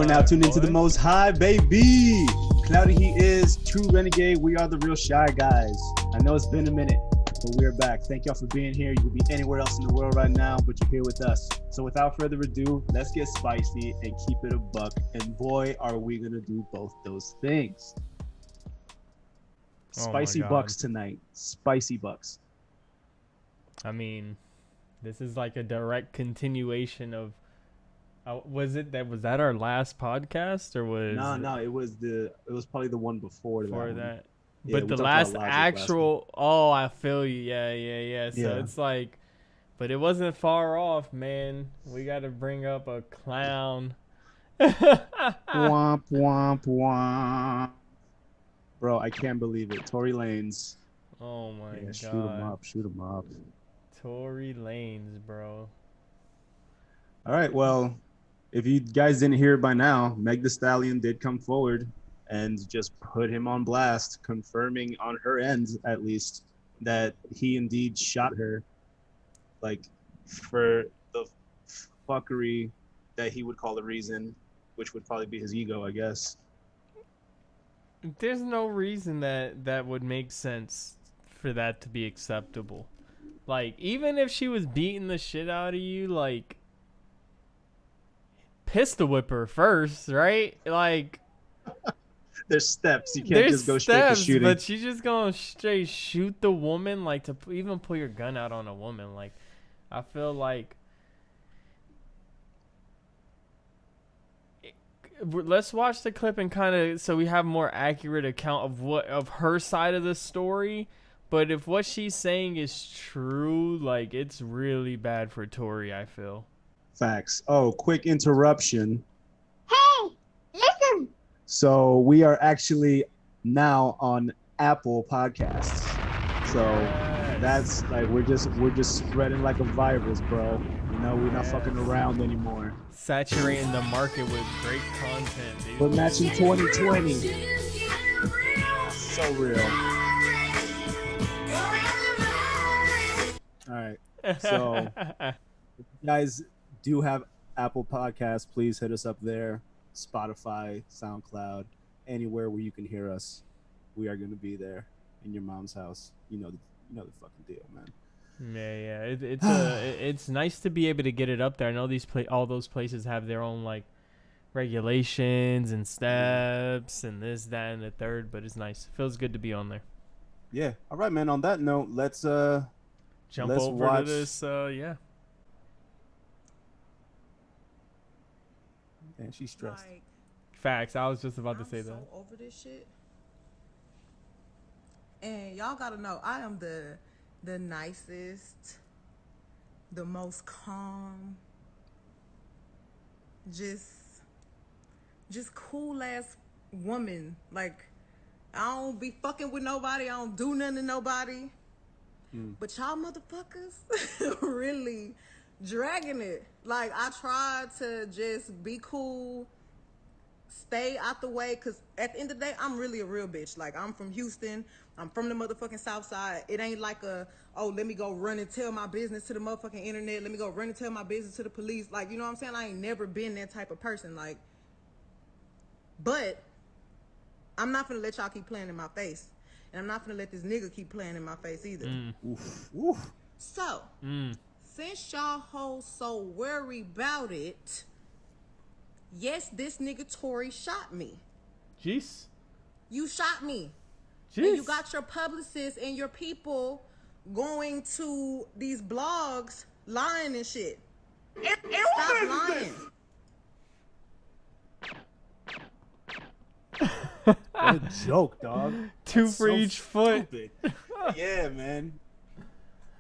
now tuned into the Most High, baby. Cloudy he is, true renegade. We are the real shy guys. I know it's been a minute, but we're back. Thank y'all for being here. You could be anywhere else in the world right now, but you're here with us. So without further ado, let's get spicy and keep it a buck. And boy, are we gonna do both those things. Spicy bucks tonight. Spicy bucks. I mean, this is like a direct continuation of. Was that our last podcast or was? No. It was probably the one before that. Yeah, but the last actual. Oh, I feel you. Yeah. So it's like, but it wasn't far off, man. We got to bring up a clown. Womp womp womp. Bro, I can't believe it. Tory Lanez. Oh my god. Shoot him up. Tory Lanez, bro. All right, well, if you guys didn't hear it by now, Meg Thee Stallion did come forward and just put him on blast, confirming on her end, at least, that he indeed shot her, like, for the fuckery that he would call the reason, which would probably be his ego, I guess. There's no reason that would make sense for that to be acceptable. Like, even if she was beating the shit out of you, like, pistol whip her first, right? Like, there's steps. You can't just go straight to shooting. But she's just gonna straight shoot the woman, like, to even pull your gun out on a woman. Like, I feel like let's watch the clip and kind of so we have a more accurate account of her side of the story. But if what she's saying is true, like, it's really bad for Tory, I feel. Facts. Oh, quick interruption. Hey, listen. So we are actually now on Apple Podcasts. So that's like we're just spreading like a virus, bro. You know, we're not fucking around anymore. Saturating the market with great content, dude. We're matching 2020. So real. All right. So if you guys do have Apple Podcasts, please hit us up there. Spotify, SoundCloud, anywhere where you can hear us. We are going to be there in your mom's house. You know the fucking deal, man. Yeah. It's nice to be able to get it up there. I know all those places have their own like regulations and steps and this, that, and the third, but it's nice. It feels good to be on there. Yeah. All right, man. On that note, let's jump over to this. Yeah. And she's stressed. Like, Facts. I was just about to say that. I'm so over this shit. And y'all gotta know, I am the nicest, the most calm, just cool ass woman. Like, I don't be fucking with nobody. I don't do nothing to nobody. But y'all motherfuckers really dragging it. Like, I tried to just be cool, stay out the way, because at the end of the day, I'm really a real bitch. Like, I'm from Houston. I'm from the motherfucking South Side. It ain't like let me go run and tell my business to the motherfucking internet. Let me go run and tell my business to the police. Like, you know what I'm saying? I ain't never been that type of person. Like, but I'm not gonna let y'all keep playing in my face. And I'm not gonna let this nigga keep playing in my face either. Oof. So, since y'all hoes so worried about it, yes, this nigga Tory shot me. Jeez. You shot me. Jeez. And you got your publicists and your people going to these blogs lying and shit. Stop lying. What a joke, dog. Two That's for so each foot. Stupid. Yeah, man.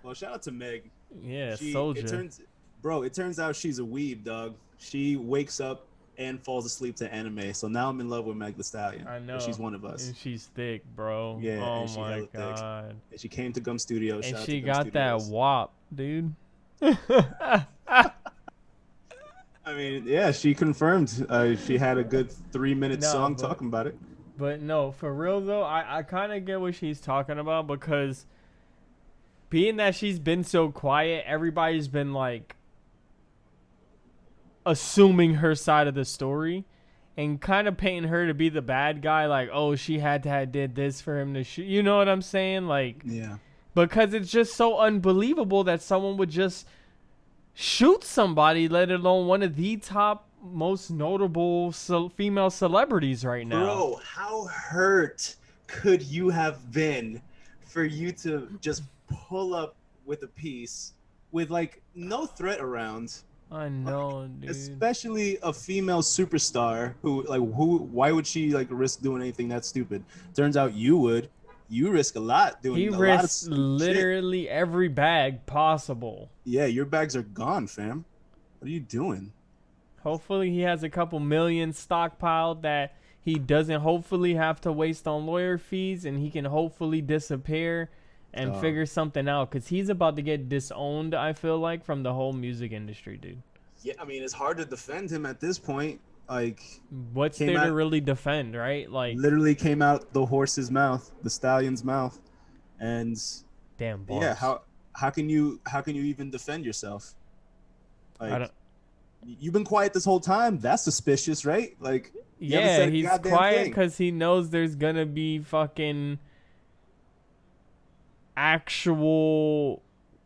Well, shout out to Meg. Yeah, soldier. It turns out she's a weeb, dog. She wakes up and falls asleep to anime. So now I'm in love with Meg Thee Stallion. I know. She's one of us. And she's thick, bro. Yeah. Oh and she my hella god. Thick. And she came to Gum Studios. And Shout she out to Gum got Studios. that wop, dude. I mean, yeah, she confirmed. She had a good 3-minute song talking about it. But no, for real though, I kind of get what she's talking about, because being that she's been so quiet, everybody's been like assuming her side of the story. and kind of painting her to be the bad guy, like, oh, she had to have did this for him to shoot. You know what I'm saying? Like, Yeah. because it's just so unbelievable that someone would just shoot somebody, let alone one of the top most notable female celebrities right now. Bro, how hurt could you have been for you to just pull up with a piece with like no threat around? I know, dude. Especially a female superstar why would she like risk doing anything that stupid? Turns out you would. You risk a lot doing He a lot of risks stupid literally shit. every bag possible. Yeah, your bags are gone, fam. What are you doing? Hopefully he has a couple million stockpiled that he doesn't hopefully have to waste on lawyer fees, and he can hopefully disappear and figure something out, because he's about to get disowned, I feel like, from the whole music industry, dude. Yeah, I mean, it's hard to defend him at this point. Like, what's there to really defend, right? Like, literally came out the horse's mouth, the stallion's mouth, and damn bars. Yeah, how can you even defend yourself? Like, you've been quiet this whole time. That's suspicious, right? Like, yeah, he's quiet because he knows there's gonna be fucking actual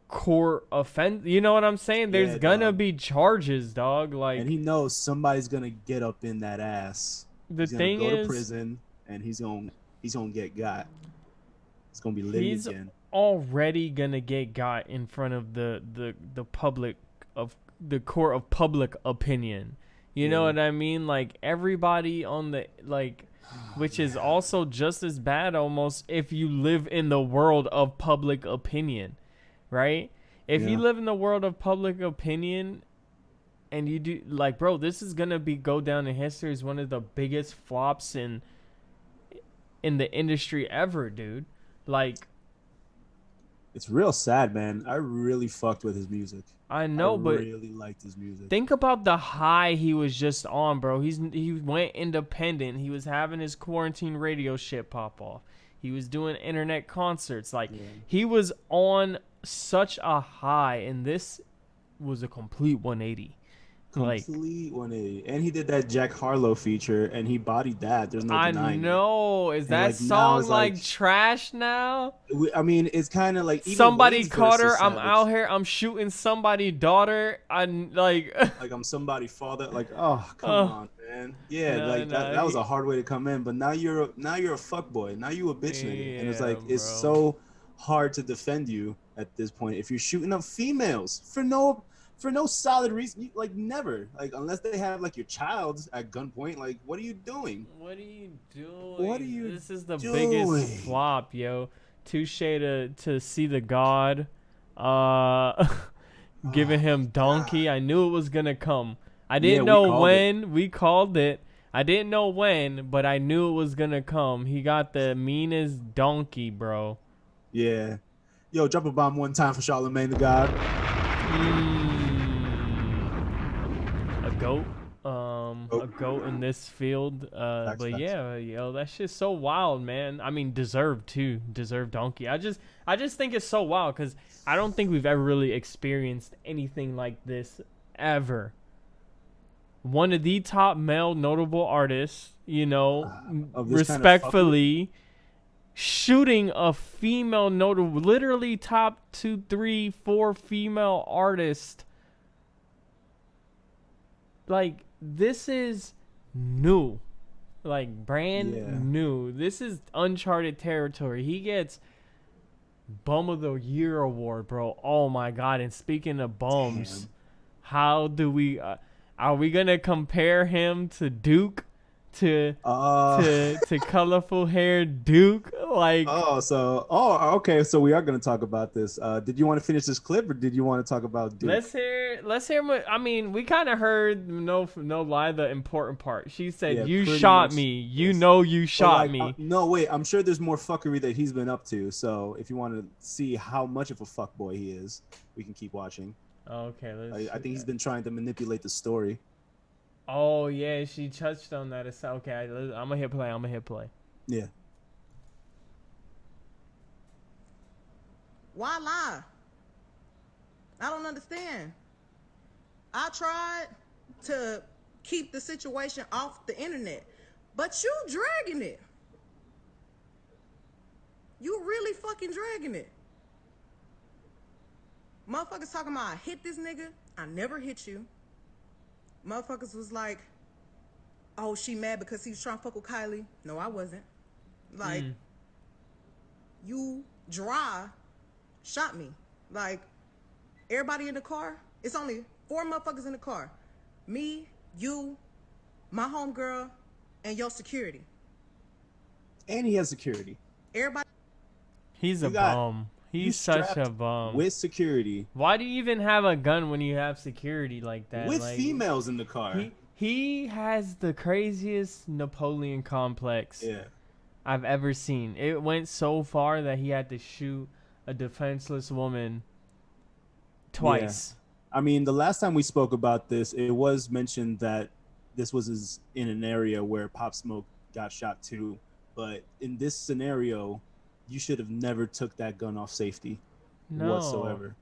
court offense. You know what I'm saying? There's gonna be charges, dog. Like, and he knows somebody's gonna get up in that ass. The thing is, go to prison, and he's gonna get got. It's gonna be lit again. Already gonna get got in front of the public of the court of public opinion. You know what I mean? Like, everybody on the, like, which is also just as bad almost if you live in the world of public opinion, right? If you live in the world of public opinion and you do, like, bro, this is gonna go down in history as one of the biggest flops in the industry ever, dude. Like, it's real sad, man. I really fucked with his music. I know, but really liked his music. Think about the high he was just on, bro. He went independent. He was having his quarantine radio shit pop off. He was doing internet concerts. Like, he was on such a high, and this was a complete 180. Complete 180. And he did that Jack Harlow feature, and he bodied that. There's no denying it. I know. Is that song like trash now? I mean, it's kind of like somebody caught her. I'm out here. I'm shooting somebody's daughter. I'm like I'm somebody's father. Like, oh, come on, man. Yeah, that was a hard way to come in. But now you're a fuckboy. Now you a bitch nigga, and it's like it's so hard to defend you at this point if you're shooting up females for no solid reason. Like, never. Like, unless they have like your child at gunpoint. Like, what are you doing? This is the biggest flop, yo. Touche to see the God giving him donkey. I knew it was gonna come. I didn't know when. We called it. I didn't know when, but I knew it was gonna come. He got the meanest donkey, bro. Yeah. Yo, drop a bomb one time for Charlemagne the God. A goat in this field. But yeah, yo, that shit's so wild, man. I mean, deserved donkey. I just think it's so wild because I don't think we've ever really experienced anything like this ever. One of the top male notable artists, you know, respectfully, shooting a female notable, literally top 2, 3, 4 female artists. Like, this is new. Like, brand new. This is uncharted territory. He gets Bum of the Year award, bro. Oh my god. And speaking of bums, how do we are we gonna compare him to Duke? To colorful haired Duke? Like, okay, so we are gonna talk about this. Did you want to finish this clip, or did you want to talk about Duke? Let's hear. I mean, we kind of heard no lie, the important part. She said, "You shot me. You know you shot me." No, wait. I'm sure there's more fuckery that he's been up to. So if you want to see how much of a fuckboy he is, we can keep watching. Okay, I think he's been trying to manipulate the story. Oh yeah, she touched on that. It's okay. I'm gonna hit play. Yeah. Why lie? I don't understand. I tried to keep the situation off the internet. But you dragging it. You really fucking dragging it. Motherfuckers talking about I hit this nigga. I never hit you. Motherfuckers was like, oh, she mad because he was trying to fuck with Kylie. No, I wasn't. Like, you dry shot me. Like, everybody in the car, it's only 4 motherfuckers in the car. Me, you, my homegirl, and your security. And he has security. Everybody. He's a bum. He's such a bum. With security. Why do you even have a gun when you have security like that? With like, females in the car. He has the craziest Napoleon complex I've ever seen. It went so far that he had to shoot a defenseless woman twice. Yeah. I mean, the last time we spoke about this, it was mentioned that this was in an area where Pop Smoke got shot too. But in this scenario, you should have never took that gun off safety whatsoever.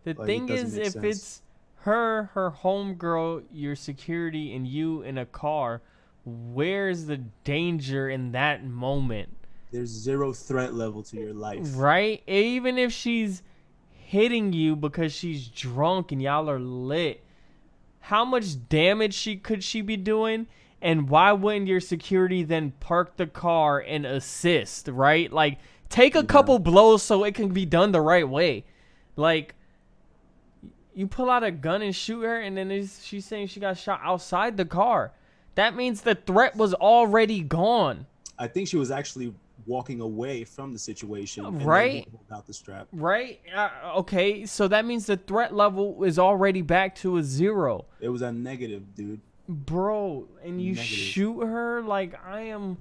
The thing is, if it's her homegirl, your security, and you in a car, where's the danger in that moment? There's 0 threat level to your life. Right? Even if she's hitting you because she's drunk and y'all are lit, how much damage could she be doing? And why wouldn't your security then park the car and assist, right? Like, take a couple blows so it can be done the right way. Like, you pull out a gun and shoot her, and then she's saying she got shot outside the car. That means the threat was already gone. I think she was actually walking away from the situation. And right? Then pulled out the strap. Right? Okay, so that means the threat level is already back to a 0. It was a negative, dude. Bro, and you shoot her? Like, I am...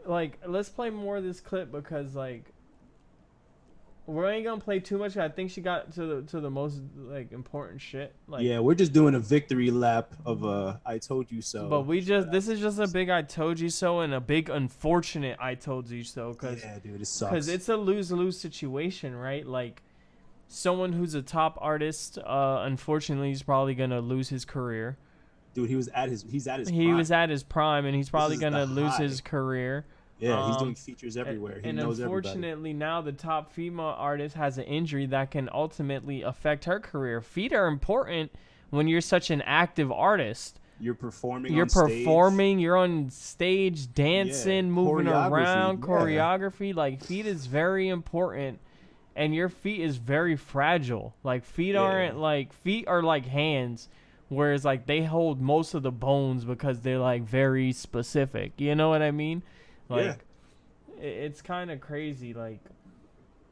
Like, let's play more of this clip because, like, we ain't gonna play too much. I think she got to the most, like, important shit. Like, yeah, we're just doing a victory lap of I told you so. But this is just a big I told you so and a big unfortunate I told you so. Yeah, dude, it sucks. Because it's a lose-lose situation, right? Like, someone who's a top artist, unfortunately, is probably gonna lose his career. Dude, he's at his prime. He was at his prime, and he's probably gonna lose his career. Yeah, he's doing features everywhere. He knows unfortunately, everybody. now the top female artist has an injury that can ultimately affect her career. Feet are important when you're such an active artist. You're performing. You're on stage, dancing, moving around, choreography. Like, feet is very important, and your feet is very fragile. Like, feet are like hands. Whereas, like, they hold most of the bones because they're, like, very specific. You know what I mean? Like, it's kind of crazy. Like,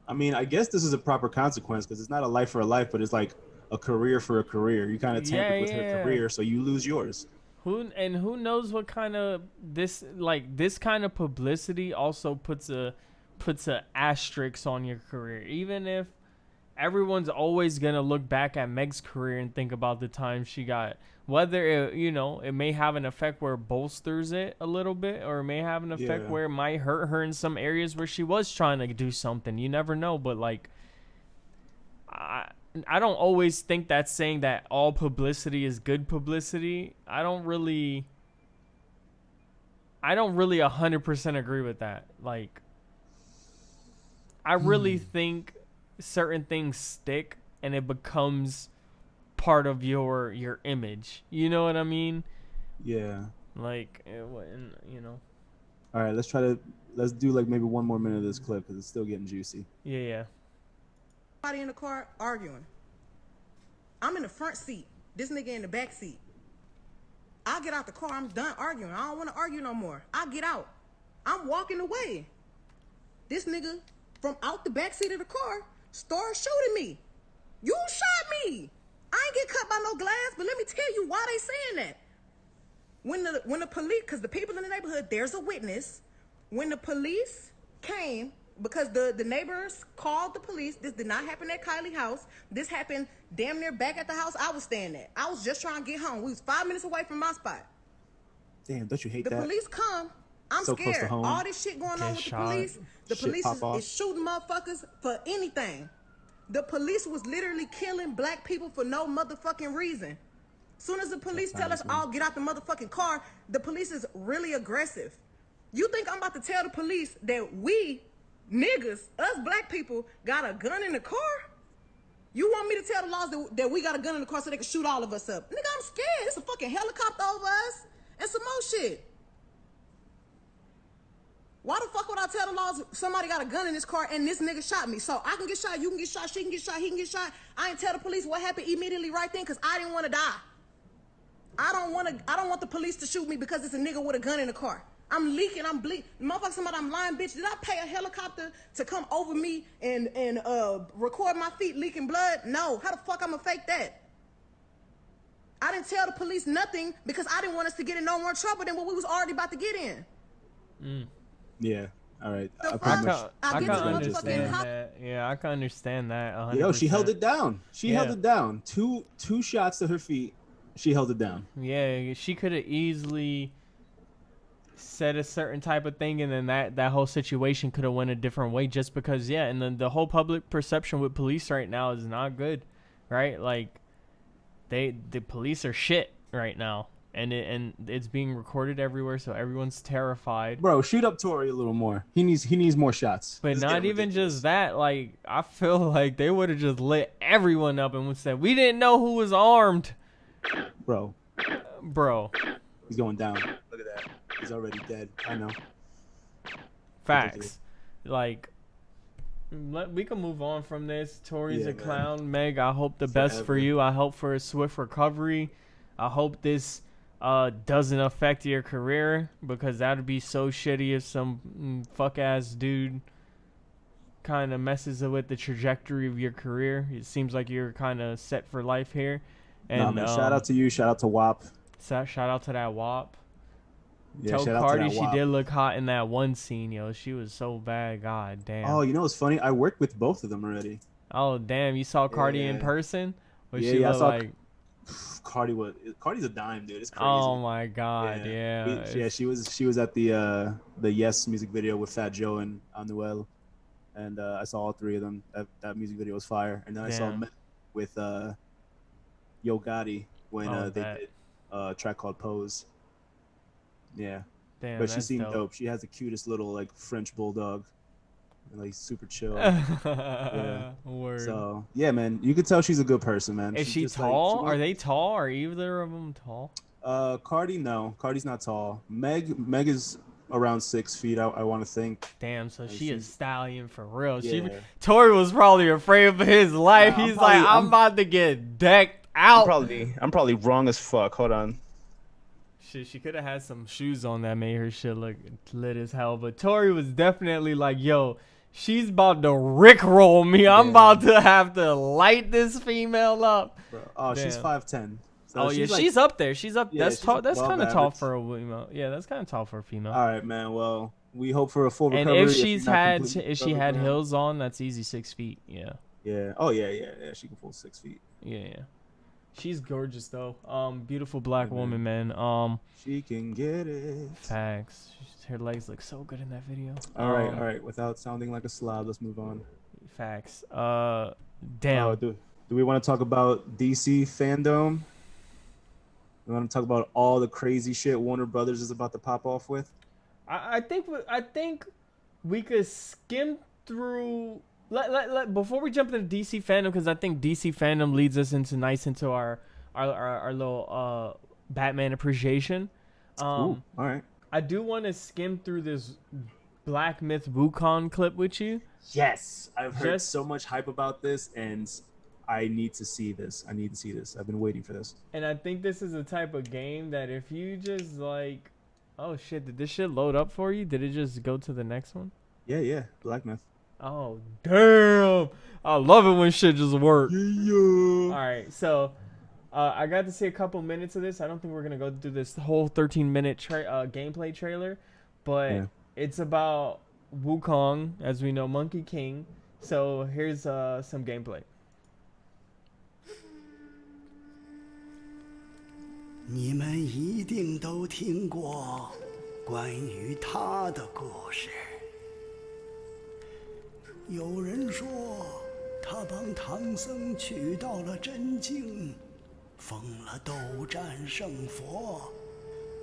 I mean, I guess this is a proper consequence because it's not a life for a life, but it's like a career for a career. You kind of tampered with her career, so you lose yours. Who knows what kind of this kind of publicity also puts a asterisk on your career, even if everyone's always going to look back at Meg's career and think about the time she got, whether it may have an effect where it bolsters it a little bit, or it may have an effect where it might hurt her in some areas where she was trying to do something. You never know. But, like, I don't always think that's saying that all publicity is good publicity. I don't really 100% agree with that. Like, I really think certain things stick and it becomes part of your image. You know what I mean? Yeah. Like, All right, let's do like maybe 1 more minute of this clip because it's still getting juicy. Yeah. Somebody in the car arguing. I'm in the front seat. This nigga in the back seat. I get out the car. I'm done arguing. I don't want to argue no more. I get out. I'm walking away. This nigga from out the back seat of the car started shooting me. You shot me. I ain't get cut by no glass, but let me tell you why they saying that. When the police, because the people in the neighborhood, there's a witness. When the police came, because the neighbors called the police, this did not happen at Kylie house. This happened damn near back at the house I was staying at. I was just trying to get home. We was 5 minutes away from my spot. Damn, don't you hate that? The police come. I'm so scared. Close to home. All this shit going on with the police. The police is shooting motherfuckers for anything. The police was literally killing black people for no motherfucking reason. Soon as the police tell us all get out the motherfucking car, the police is really aggressive. You think I'm about to tell the police that we niggas, us black people, got a gun in the car? You want me to tell the laws that we got a gun in the car so they can shoot all of us up? Nigga, I'm scared. It's a fucking helicopter over us and some more shit. Why the fuck would I tell the laws somebody got a gun in this car and this nigga shot me? So I can get shot, you can get shot, she can get shot, he can get shot. I ain't tell the police what happened immediately right then because I didn't want to die. I don't want the police to shoot me because it's a nigga with a gun in the car. I'm leaking, I'm bleeding. Motherfucker, somebody, I'm lying, bitch. Did I pay a helicopter to come over me and record my feet leaking blood? No. How the fuck I'ma fake that? I didn't tell the police nothing because I didn't want us to get in no more trouble than what we was already about to get in. Yeah. All right. The I fuck? pretty much I I get can the motherfucking understand hop- that. Yeah, I can understand that. 100%. Yo, she held it down. She held Yeah. it down. Two shots to her feet. She held it down. Yeah, she could have easily said a certain type of thing, and then that whole situation could have went a different way. Just because, yeah, and then the whole public perception with police right now is not good, right? Like, the police are shit right now, and it's being recorded everywhere, so everyone's terrified. Bro, shoot up Tory a little more. He needs more shots. But This is not getting even ridiculous. just that. Like, I feel like they would have just lit everyone up and would say, "We didn't know who was armed, Bro, bro." he's going down. Look at that. He's already dead. I know. Facts. Like, we can move on from this. Tori's Yeah, a man. clown. Meg, I hope the best for Forever. you. I hope for a swift recovery. I hope this doesn't affect your career, because that'd be so shitty if some fuck ass dude kind of messes with the trajectory of your career. It seems like you're kind of set for life here. And Nah, man, shout out to you. Shout out to WAP. shout out to that WAP. Yeah, Tell shout out Cardi to that she WAP. did look hot in that one scene, yo. She was so bad. God damn. Oh, you know what's funny? I worked with both of them already. Oh damn! You saw Cardi in Yeah. person? What Yeah, she yeah, I look saw like? Cardi's a dime, dude. It's crazy. Oh my god! Yeah. She was at the Yes music video with Fat Joe and Anuel, and I saw all three of them. That music video was fire. And then I saw Damn. Meg with Yo Gotti when Oh, they that. did a track called Pose. Yeah, Damn, but she that's seemed dope. She has the cutest little like French bulldog, like super chill. Word. So yeah, man, you could tell she's a good person, man. Is She's she just, like, tall? she Are they tall? Are either of them tall? Cardi, no. Cardi's not tall. Meg is around 6 feet. I want to think. Damn, so I she is see. stallion for real. Yeah. Tori was probably afraid of his life. Nah, He's like, I'm about to get decked out. I'm probably wrong as fuck. Hold on. Shit, she could have had some shoes on that made her shit look lit as hell. But Tori was definitely like, yo, she's about to rickroll me. I'm Yeah. about to have to light this female up. Bro. Oh, she's Damn. 5'10". So Oh, yeah, like- she's up there. She's up. Yeah, That's she's tall. That's above kind of tall average. for a female. Yeah, that's kind of tall for a female. All right, man. Well, we hope for a full And recovery. if she's not had completely if she had recovered, man. heels on, that's easy 6 feet. Yeah. Yeah. Oh yeah. She can pull 6 feet. Yeah. She's gorgeous though. Beautiful black Yeah, woman, man. She can get it. Facts. Her legs look so good in that video. All right. Without sounding like a slob, let's move on. Facts. Damn. Do we want to talk about DC fandom? We want to talk about all the crazy shit Warner Brothers is about to pop off with? I think we could skim through. Let before we jump into DC fandom, because I think DC fandom leads us into our little Batman appreciation. Ooh, all right. I do want to skim through this Black Myth Wukong clip with you. Yes, I've heard Just- so much hype about this, and I need to see this. I've been waiting for this. And I think this is a type of game that if you just like, oh shit, did this shit load up for you? Did it just go to the next one? Yeah, Black Myth. Oh damn! I love it when shit just works. Yeah. All right, so I got to see a couple minutes of this. I don't think we're gonna go through this whole 13-minute gameplay trailer, but Yeah. it's about Wukong, as we know, Monkey King. So here's some gameplay. 你们一定都听过关于他的故事。有人说，他帮唐僧取到了真经，封了斗战胜佛，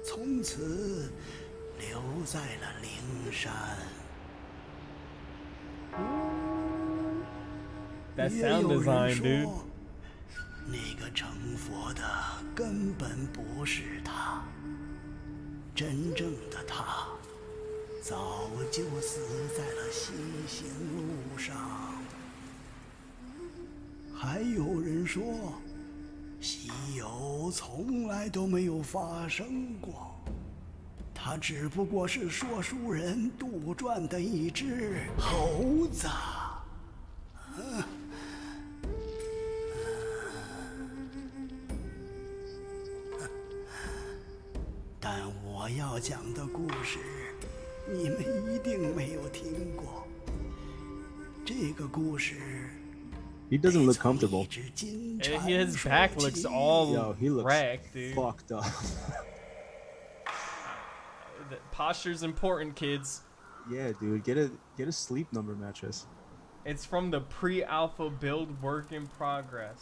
从此留在了灵山。 That 也 sound 有人 design, 说 dude. 那个成佛的根本不是他，真正的他早就死在了西行路上。还有人说，西游从来都没有发生过，他只不过是说书人杜撰的一只猴子。 但我要讲的故事，你们一定没有听过。这个故事 He doesn't look comfortable. 一只金 And 蝉 his back 说 looks 起 all Yo, he looks wrecked, dude. fucked up. The posture's important, kids. Yeah, dude, get a sleep number mattress. It's from the pre-alpha build work in progress.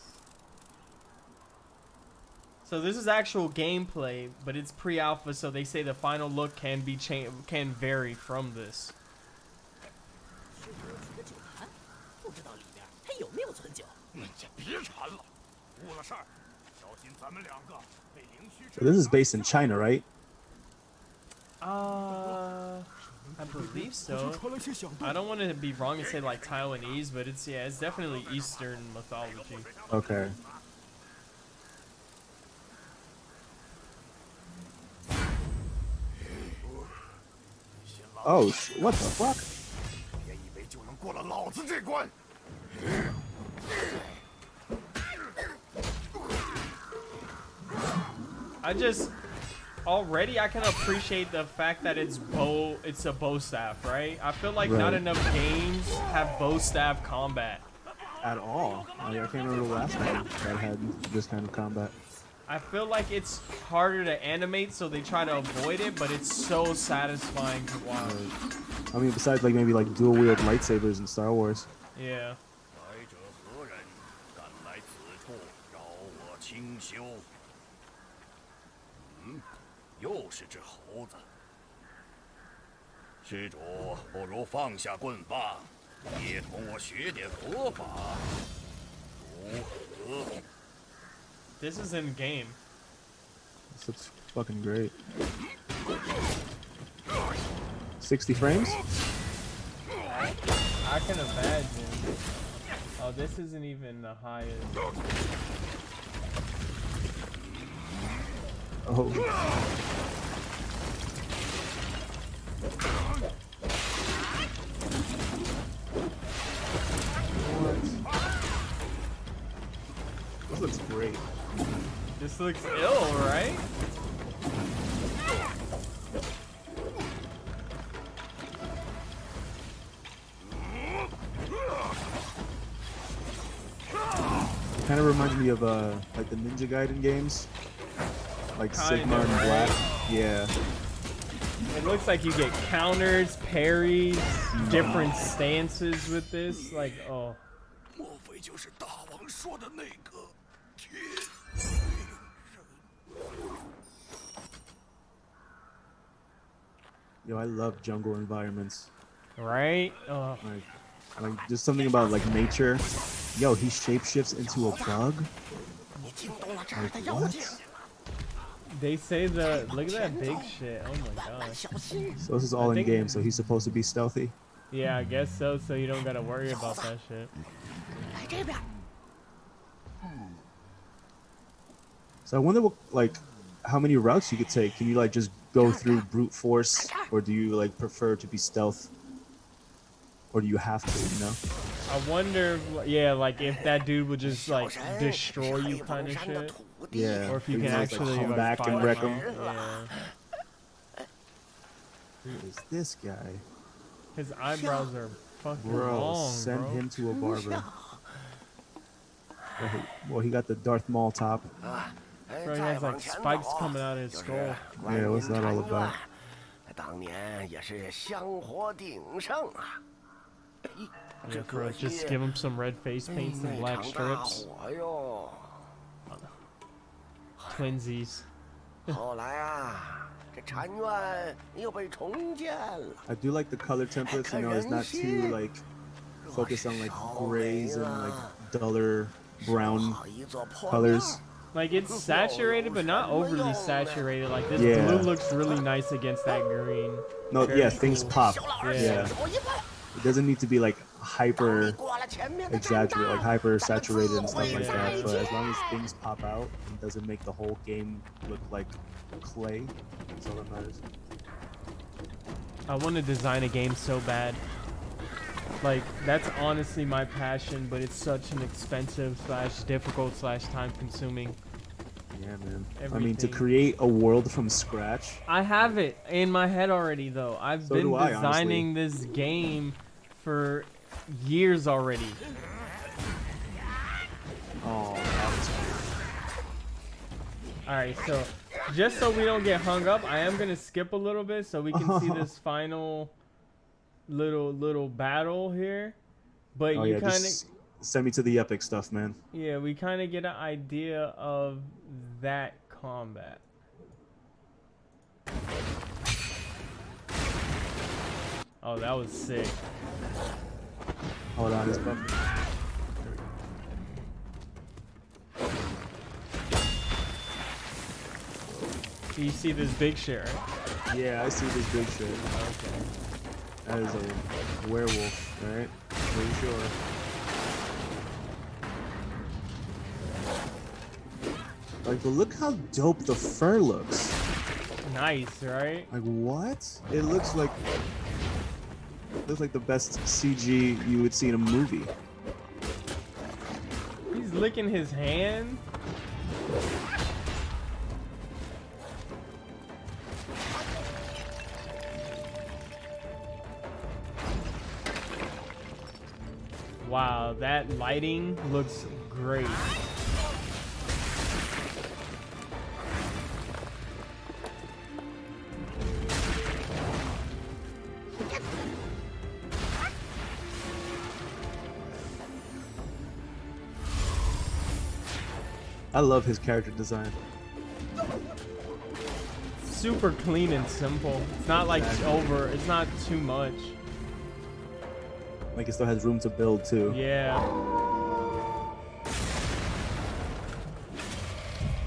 So this is actual gameplay, but it's pre-alpha, so they say the final look can vary from this. 是不是个酒坛？不知道里面还有没有存酒。别馋了，出了事儿，小心咱们两个被灵虚。 So this is based in China, right? I believe so. I don't want to be wrong and say like Taiwanese, but it's it's definitely Eastern mythology. Okay. Oh, what the fuck? 别以为就能过了老子这关。 Already I can appreciate the fact that it's a bow staff, right? I feel like not Right. enough games have bow staff combat. At all? I can't remember the last one that had this kind of combat. I feel like it's harder to animate, so they try to avoid it, but it's so satisfying to watch. I mean, besides like maybe like dual wield lightsabers in Star Wars. Yeah. 来者何人？敢来此处扰我清修？又是只猴子。施主，不如放下棍棒，也同我学点佛法，如何？ This is in game. This looks fucking great. 60 frames? I can imagine. Oh, this isn't even the highest. Oh. This looks great. This looks ill, right? Kind of reminds me of like the Ninja Gaiden games, like Sigma and Black. Yeah. It looks like you get counters, parries, different stances with this. Like, oh. 莫非就是大王说的那个铁？ Yo, I love jungle environments. Right? Oh. Like just something about like nature. Yo, he shapeshifts into a bug. 你惊动了这儿的 Like 妖精， what? They say the look at that big shit. Oh my 万万 gosh. 小心！ So this is all I in think- game, so he's supposed to be stealthy. Yeah, I guess so. So you don't gotta worry about that shit. 来这边， So I wonder what like how many routes you could take. Can you like just go through brute force, or do you like prefer to be stealth, or do you have to? You know? I wonder, yeah, like if that dude would just 小 like 神 destroy 是 you 黑 kind 风 of 山的 shit, 土地， Yeah. or if you You can can, like, actually come like, back and fight wreck him. 'em. Yeah. Who is this guy? His eyebrows are fucking Bro, long, send bro. him to a barber. Well, he got the Darth Maul top. 哎 Bro, he 再 has 往 like 前 spikes 走 coming out of his 就是 skull. 观 Yeah, 音 what's that all 禅 about? 院，当年也是香火鼎盛啊。咦， Yeah, 这 bro, 可惜 just give him some red face paints and 那 black 场大 strips. 火哟。twinsies. 后来啊，这禅院又被重建了。 I do like the color templates. You know, it's not too like focused on like grays and like duller brown 好一座破庙 colors. Like it's saturated, but not overly saturated. Like this Yeah. blue looks really nice against that green. No, Very yeah, things cool. pop. 小老二 Yeah, 手一拍， it doesn't need to be like 当你 hyper 过了前面的站 exaggerated, 道 like hyper 咱们 saturated and 自 stuff 会 like 在 that. 一 But 起 as long as things pop out and doesn't make the whole game look like clay, that's all that matters. I want to design a game so bad. Like that's honestly my passion, but it's such an expensive / difficult / time consuming. Yeah, man. I mean, to Everything. create a world from scratch. I have it in my head already though. I've So been do I, designing this game for years already. Oh, that was All right, so just so we don't get hung up, I am gonna skip a little bit so we can see this final little battle here. But Oh you yeah, kind of just send me to the epic stuff, man. yeah, we kind of get an idea of that combat. Oh, that was sick. Hold on, it's buffering. You see this big shit, right? Yeah, I see this big shit. Okay. That is a werewolf, right? Pretty sure. Like, but look how dope the fur looks. Nice, right? Like, what? It looks like the best CG you would see in a movie. He's licking his hand. Wow, that lighting looks great. I love his character design. Super clean and simple. It's not like over, it's not too much. Like, it still has room to build too. Yeah.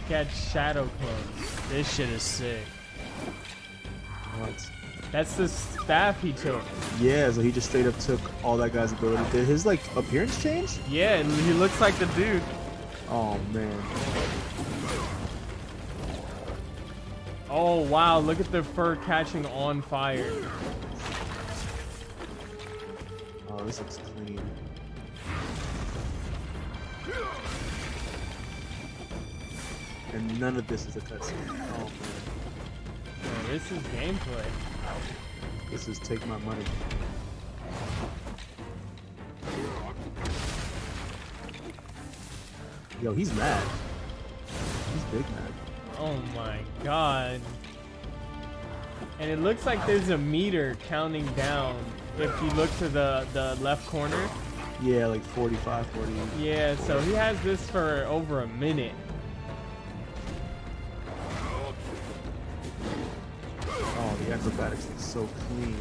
Got shadow clones. This shit is sick. What? That's the staff he took. Yeah, so he just straight up took all that guy's ability. Did his like appearance change? Yeah, he looks like the dude. Oh man. Oh wow, look at the fur catching on fire. Oh, this looks clean. And none of this is a cutscene. Oh man. Oh, this is gameplay. This is take my money. Yo, he's mad. He's big mad. Oh my god. And it looks like there's a meter counting down if you look to the left corner. Yeah, like 45, 40. Yeah, so he has this for over a minute. Oh, the acrobatics look so clean.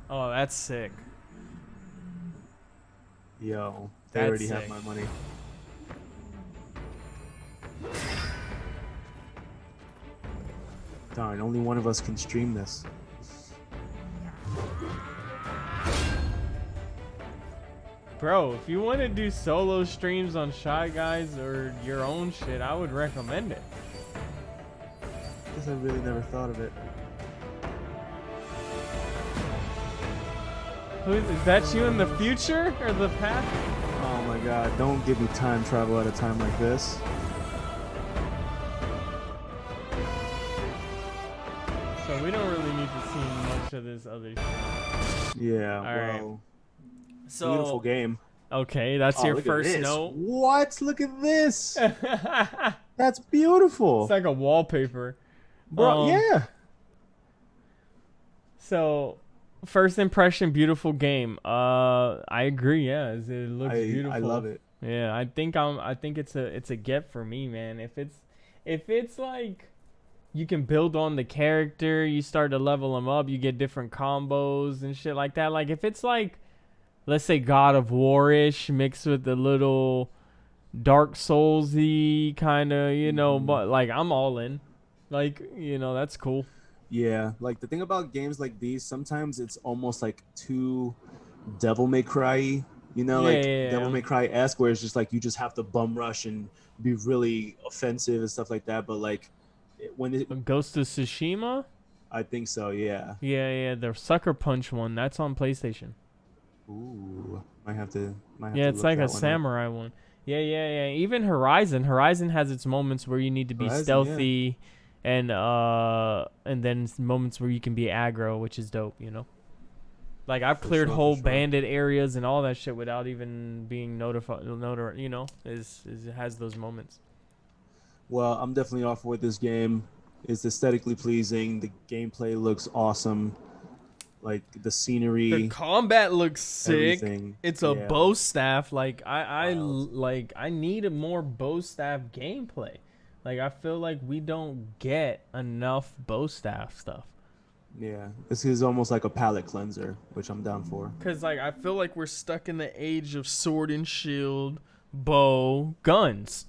Oh, that's sick. Yo, they That's already sick. have my money. Darn, only one of us can stream this. Bro, if you want to do solo streams on Shy Guys or your own shit, I would recommend it. Guess I really never thought of it. Is that you in the future or the past? Oh my god, don't give me time travel at a time like this. So we don't really need to see much of this other shit. Yeah, right. well, So beautiful game. Okay, that's Oh, your look at first this. note. What? Look at this. It's That's beautiful. like a wallpaper. Bro, yeah. So first impression, beautiful game. I agree. Yeah, it looks beautiful. I love it. Yeah, I think it's a get for me, man. If it's like you can build on the character, you start to level them up, you get different combos and shit like that. Like if it's like, let's say God of War-ish mixed with the little Dark Souls-y kind of, you know, but like I'm all in. Like, you know, that's cool. Yeah, like the thing about games like these, sometimes it's almost like too Devil May Cry, you know, like Devil May Cry-esque, where it's just like you just have to bum rush and be really offensive and stuff like that. But like when it Ghost of Tsushima? I think so, yeah. Yeah, the Sucker Punch one, that's on PlayStation. Ooh, might have to yeah, it's like a samurai one. Yeah. Even Horizon has its moments where you need to be stealthy, and then moments where you can be aggro, which is dope, you know. Like I've cleared whole bandit areas and all that shit without even being notified. You know, it has those moments. Well, I'm definitely off with this game. It's aesthetically pleasing. The gameplay looks awesome. Like the scenery, the combat looks sick. Everything. It's a bow staff. Like I need a more bow staff gameplay. Like I feel like we don't get enough bow staff stuff. Yeah, this is almost like a palate cleanser, which I'm down for. Cause like I feel like we're stuck in the age of sword and shield, bow, guns.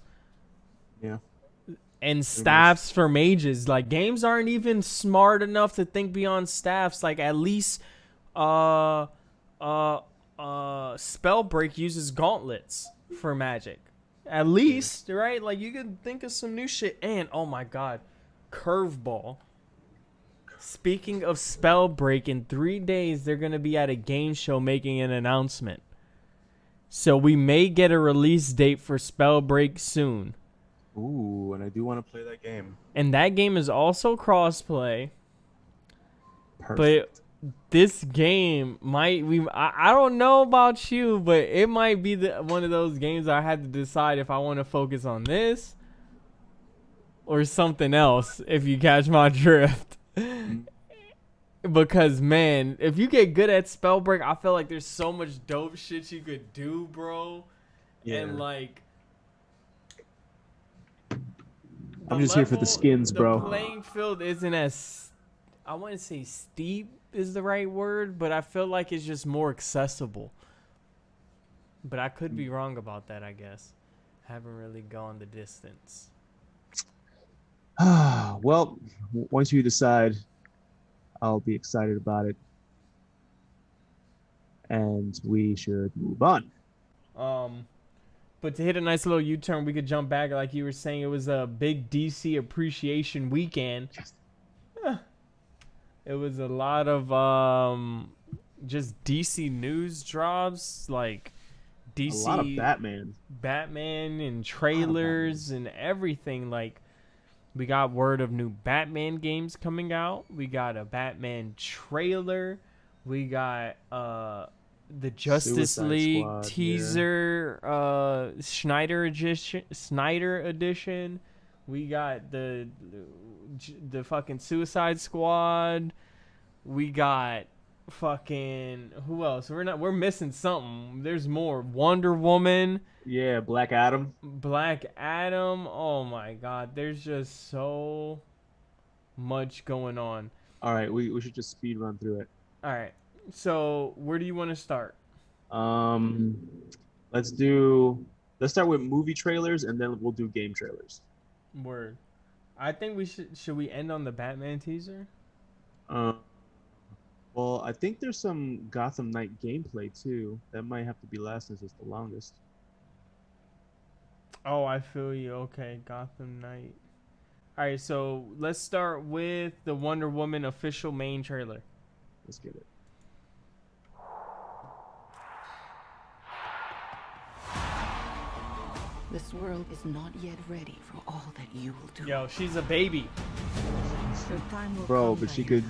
Yeah. And staffs for mages. Like games aren't even smart enough to think beyond staffs. Like at least Spellbreak uses gauntlets for magic. At least, right? Like you can think of some new shit. And oh my god, Curveball. Speaking of Spellbreak, in 3 days they're gonna be at a game show making an announcement. So we may get a release date for Spellbreak soon. Ooh, and I do want to play that game. And that game is also crossplay. Perfect. But this game I don't know about you, but it might be one of those games I had to decide if I want to focus on this or something else, if you catch my drift. Because man, if you get good at Spellbreak, I feel like there's so much dope shit you could do, bro. Yeah. And like I'm just here for the skins, bro. The playing field isn't as, I wouldn't say steep is the right word, but I feel like it's just more accessible. But I could be wrong about that, I guess. Haven't really gone the distance. Well, once you decide, I'll be excited about it. And we should move on. But to hit a nice little U-turn, we could jump back. Like you were saying, it was a big DC appreciation weekend. Yes. It was a lot of just DC news drops, like DC. A lot of Batman and trailers and everything. Like we got word of new Batman games coming out. We got a Batman trailer. We got the Justice League Squad, teaser, Snyder edition. We got the fucking Suicide Squad. We got fucking who else? We're missing something. There's more. Wonder Woman. Yeah, Black Adam. Oh my god, there's just so much going on. All right, we should just speed run through it. All right. So where do you want to start? Let's start with movie trailers and then we'll do game trailers. Word. I think we should we end on the Batman teaser? Well, I think there's some Gotham Knight gameplay too. That might have to be last since it's the longest. Oh, I feel you. Okay, Gotham Knight. All right, so let's start with the Wonder Woman official main trailer. Let's get it. This world is not yet ready for all that you will do. Yo, she's a baby. Bro, but she can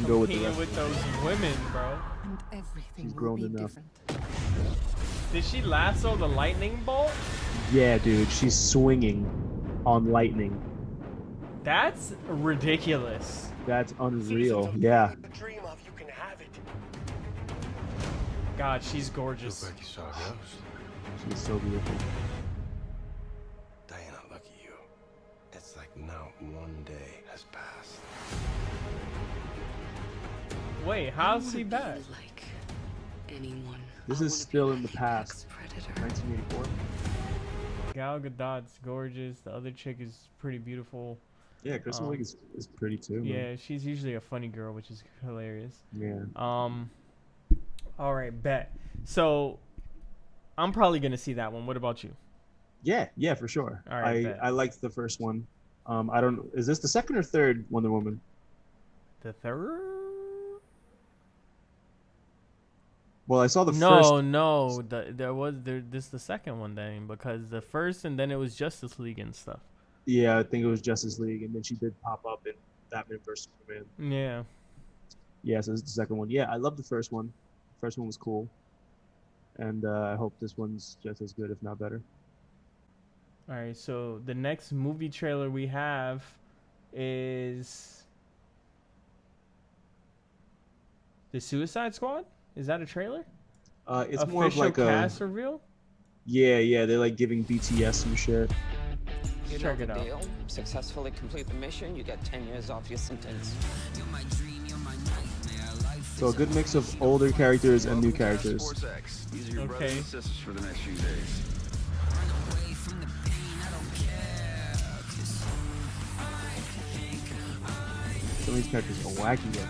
go with the rest with those women, bro. And everything She's grown will be enough. different. Did she lasso the lightning bolt? Yeah, dude, she's swinging on lightning. That's ridiculous. That's unreal. Yeah. God, she's gorgeous. Look like you saw a ghost. She's so beautiful. Diana, look at you. It's like not one day has passed. Wait, how's he back? Like anyone. This is still in the past. 1984. Gal Gadot's gorgeous. The other chick is pretty beautiful. Yeah, Kristen Wiig is pretty too. Man. Yeah, she's usually a funny girl, which is hilarious. Yeah. All right, bet. So, I'm probably gonna see that one. What about you? Yeah, for sure. All right, bet. I liked the first one. I don't. Is this the second or third Wonder Woman? The third? Well, I saw the first. No. This the second one then, because the first and then it was Justice League and stuff. Yeah, I think it was Justice League, and then she did pop up in Batman vs Superman. Yeah. Yeah, so this is the second one. Yeah, I love the first one. The first one was cool, and I hope this one's just as good, if not better. All right, so the next movie trailer we have is the Suicide Squad. Is that a trailer? It's Official more of like cast a. reveal. Yeah, they're like giving BTS some shit. You Check know it the out. deal. Successfully complete the mission, you get 10 years off your sentence. So a good mix of older characters and new characters. These are your brothers Okay. and sisters for the next few days. Some of these characters are wacky looking.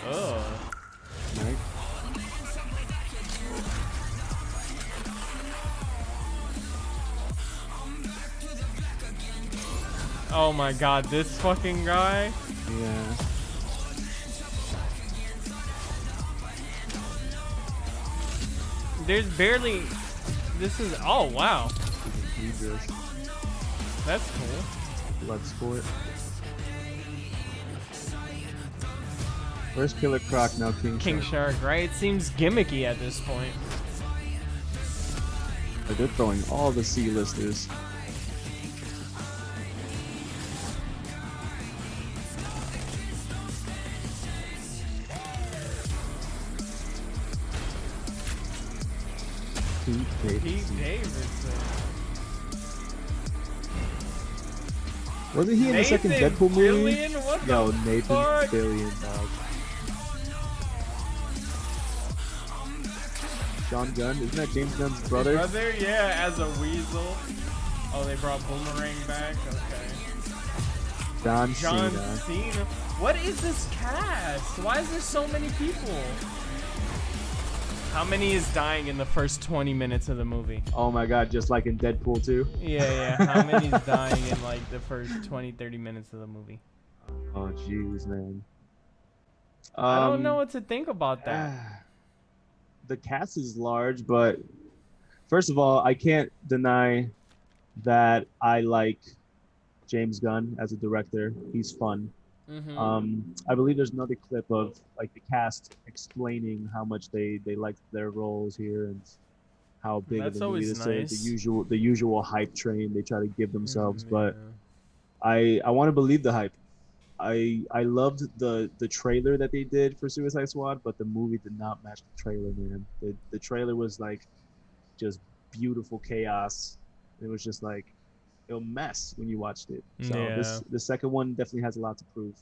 Oh. Right? Oh my God, this fucking guy. Yeah. There's barely. This is. Oh wow. Jesus. That's cool. Bloodsport. First Killer Croc, now King Shark. King Shark, right? It seems gimmicky at this point. But they're throwing all the C-listers. Pete Davidson. Davidson. Wasn't he in the second Nathan Deadpool movie? Fillion? What Yo, the Nathan fuck? Fillion, dog. Sean Gunn, isn't that James Gunn's brother? Brother, yeah, as a weasel. Oh, they brought Boomerang back. Okay. John John Cena. Cena. What is this cast? Why is there so many people? How many is dying in the first 20 minutes of the movie? Oh my god, just like in Deadpool 2. Yeah. How many is dying in like the first 20, 30 minutes of the movie? Oh jeez, man. I don't know what to think about that. The cast is large, but first of all, I can't deny that I like James Gunn as a director. He's fun. I believe there's another clip of like the cast explaining how much they liked their roles here and how big That's of a movie always this nice. is. The usual hype train they try to give themselves, but I want to believe the hype. I loved the trailer that they did for Suicide Squad, but the movie did not match the trailer, man. The trailer was like just beautiful chaos. It was just like a mess when you watched it. So Yeah. the second one definitely has a lot to prove.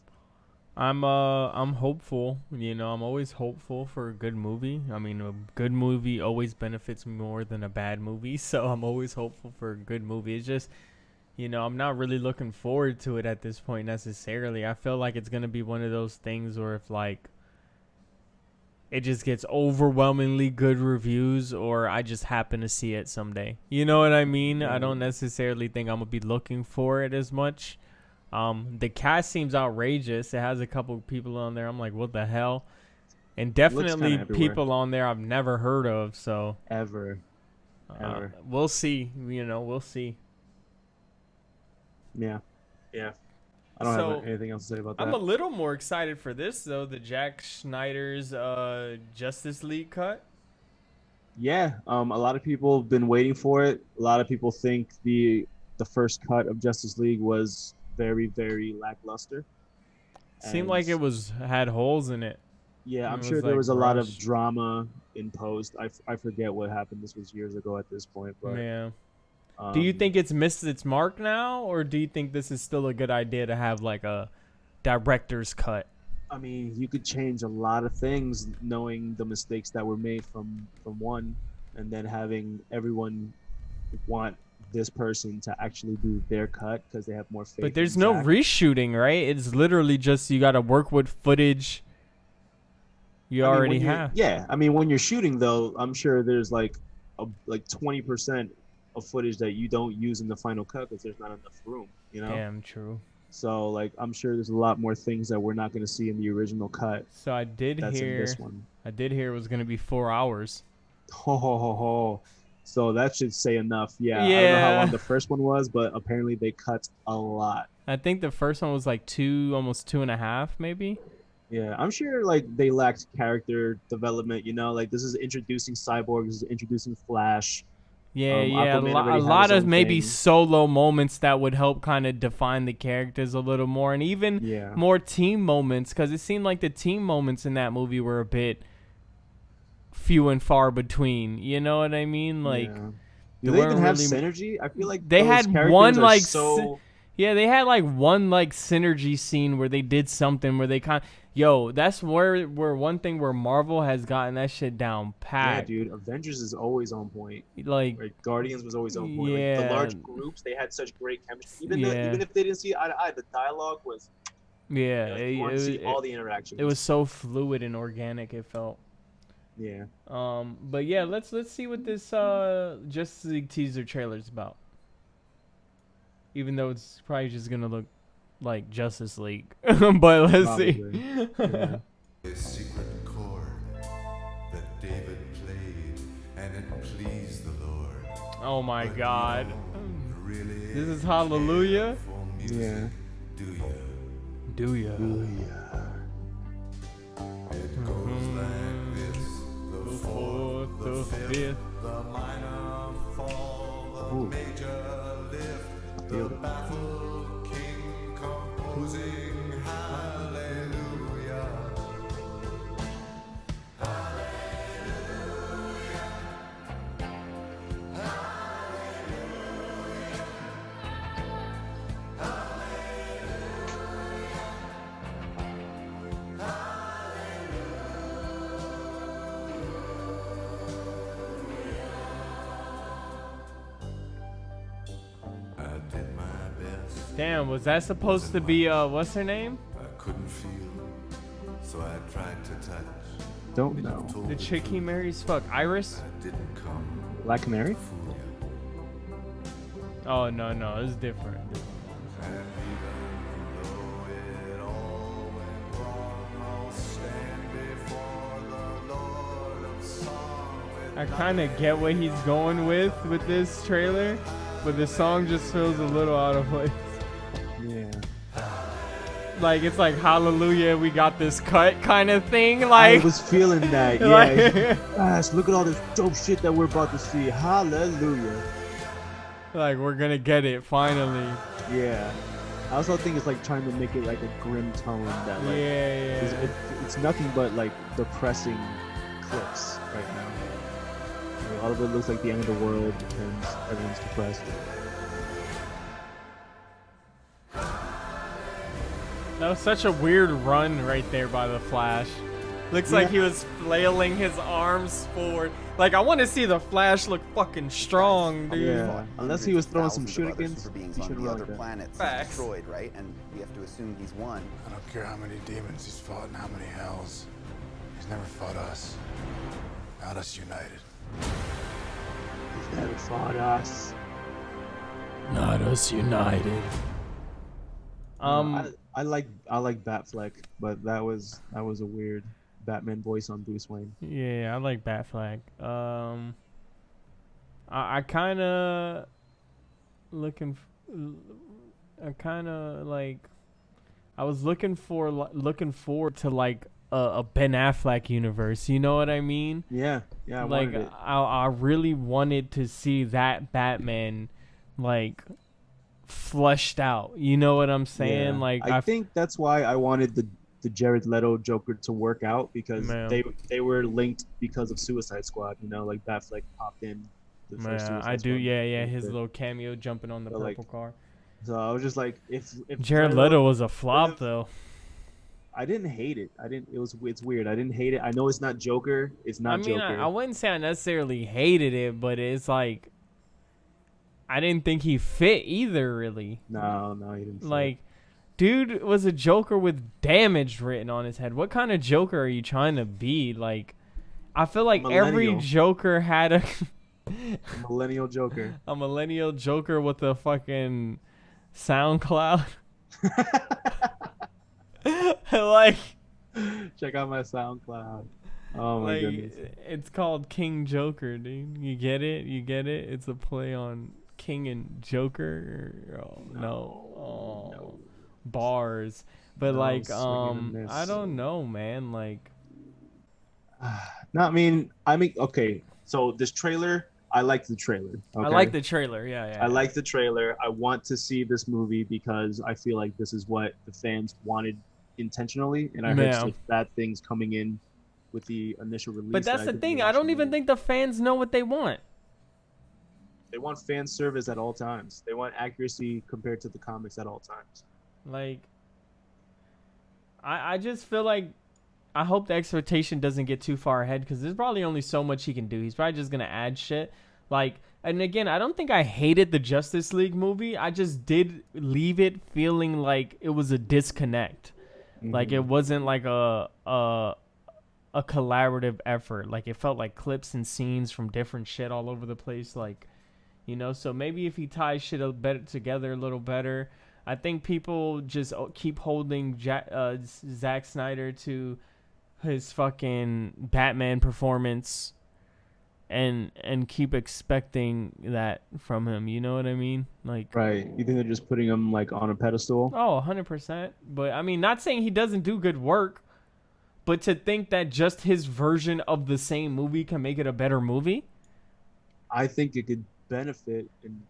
I'm hopeful. You know, I'm always hopeful for a good movie. I mean, a good movie always benefits me more than a bad movie, so I'm always hopeful for a good movie. It's just, you know, I'm not really looking forward to it at this point necessarily. I feel like it's going to be one of those things where if like it just gets overwhelmingly good reviews or I just happen to see it someday. You know what I mean? I don't necessarily think I'm going to be looking for it as much. The cast seems outrageous. It has a couple people on there. I'm like, what the hell? And definitely people on there I've never heard of. So Ever. we'll see. You know, we'll see. Yeah. I don't have anything else to say about that. I'm a little more excited for this though. The Jack Schneider's Justice League cut. Yeah, a lot of people have been waiting for it. A lot of people think the first cut of Justice League was very, very lackluster. Seemed like it had holes in it. Yeah, I'm It sure was, there like, was a lot of rushed. drama in post. I forget what happened. This was years ago at this point, but Yeah. Do you think it's missed its mark now, or do you think this is still a good idea to have like a director's cut? I mean, you could change a lot of things knowing the mistakes that were made from one, and then having everyone want this person to actually do their cut because they have more faith. But there's in no Zack. reshooting, right? It's literally just you got to work with footage you I mean, already when you're- have. Yeah, I mean, when you're shooting though, I'm sure there's like 20% of footage that you don't use in the final cut because there's not enough room. You know. Damn, true. So like, I'm sure there's a lot more things that we're not going to see in the original cut. So I did That's in hear. this one. I did hear it was gonna be 4 hours. Ho ho ho ho. So that should say enough. Yeah. I don't know how Yeah. long the first one was, but apparently they cut a lot. I think the first one was like almost 2.5, maybe. Yeah, I'm sure like they lacked character development. You know, like this is introducing Cyborg, this is introducing Flash. Yeah, yeah, Aquaman a already had lot his of own maybe thing. solo moments that would help kind of define the characters a little more, and even Yeah. more team moments, because it seemed like the team moments in that movie were a bit few and far between. You know what I mean? Like, Yeah. they Do they even weren't have really- synergy? I feel like they those had characters one are like so. yeah, they had like one like synergy scene where they did something where they kind of that's where one thing where Marvel has gotten that shit down Yeah, pat. dude. Avengers is always on point. Like, Guardians was always on point. Like, yeah. the large groups, they had such great chemistry. Even Yeah. even if they didn't see eye to eye, the dialogue was. yeah, You want to see all the interactions. it was so fluid and organic. It felt. Yeah. But yeah, let's see what this Justice League teaser trailer is about. Even though it's probably just gonna look like Justice League, but let's see. Probably. Yeah. A secret chord that David played, and it pleased the Lord. Oh my God, Really this is Hallelujah. for music, Yeah. do you? Do ya? It goes like this: the fourth, the fifth, the minor fall, the Ooh. major lift, Feel the it. baffled king composing hallelujah. I did my best. Damn, was that supposed to be what's her name? I couldn't feel, so I tried to touch. Don't know. Told The chick he marries? Fuck, Iris? I didn't come Black Canary? to fool you. Oh no, it's different. And even though it all went wrong, I'll stand before the Lord of Song with I kind of get what he's going with this trailer, but the song just feels a little out of place. Yeah. Like it's like Hallelujah, we got this cut kind of thing. I Like, was feeling that. Yeah. like, Gosh, look at all this dope shit that we're about to see. Hallelujah. like we're gonna get it finally. Yeah. I also think it's like trying to make it like a grim tone that like Yeah. it's nothing but like depressing clips right now. Like, all of it looks like the end of the world and everyone's depressed. That was such a weird run right there by the Flash. Looks like he was flailing his arms forward. Like, I want to see the Flash look fucking strong, dude. Yeah. Unless he was throwing some Thousands of other shurikens, super beings he on shouldn't the run other like that. planets Facts. destroyed, right? And we have to assume he's won. I don't care how many demons he's fought and how many hells. He's never fought us. Not us united. He's never fought us. Not us united. I like Batfleck, but that was a weird Batman voice on Bruce Wayne. Yeah, I like Batfleck. I kind of I was looking forward to like a Ben Affleck universe. You know what I mean? Yeah, I Like wanted it. I really wanted to see that Batman like fleshed out. You know what I'm saying? Yeah. Like I think that's why I wanted the Jared Leto Joker to work out because Man. they were linked because of Suicide Squad. You know, like Batfleck popped in. The first Man, Suicide I do. Squad Yeah. movie. His little cameo jumping on the But, purple like, car. So I was just like, if Jared Leto was a flop would've- though. I didn't hate it. It's weird. I didn't hate it. I know it's not Joker. It's not I mean, Joker. I wouldn't say I necessarily hated it, but it's like I didn't think he fit either. Really. No, he didn't. Like, dude was a Joker with damage written on his head. What kind of Joker are you trying to be? Like, I feel like every Millennial. Joker had a Millennial Joker. a millennial Joker with a fucking SoundCloud. Like, Check out my SoundCloud. Oh my like goodness. it's called King Joker, dude. You get it? You get it? It's a play on King and Joker. Oh, no. Bars. But No, like, swing and a miss. I don't know, man. Like, No, I mean, okay. So this trailer, I like the trailer. Okay? I like the trailer. Yeah. I like the trailer. I want to see this movie because I feel like this is what the fans wanted intentionally, and I heard Yeah. such bad things coming in with the initial release. But that's that the didn't thing. watch I don't the even movie. think the fans know what they want. They want fan service at all times. They want accuracy compared to the comics at all times. Like, I just feel like I hope the expectation doesn't get too far ahead because there's probably only so much he can do. He's probably just gonna add shit. Like, and again, I don't think I hated the Justice League movie. I just did leave it feeling like it was a disconnect. Like it wasn't like a collaborative effort. Like it felt like clips and scenes from different shit all over the place. Like, you know, so maybe if he ties shit a better together a little better. I think people just keep holding Zack Snyder to his fucking Batman performance and keep expecting that from him. You know what I mean? Like, Right. You think they're just putting him like on a pedestal? oh, 100%. But I mean, not saying he doesn't do good work, but to think that just his version of the same movie can make it a better movie. I think it could benefit in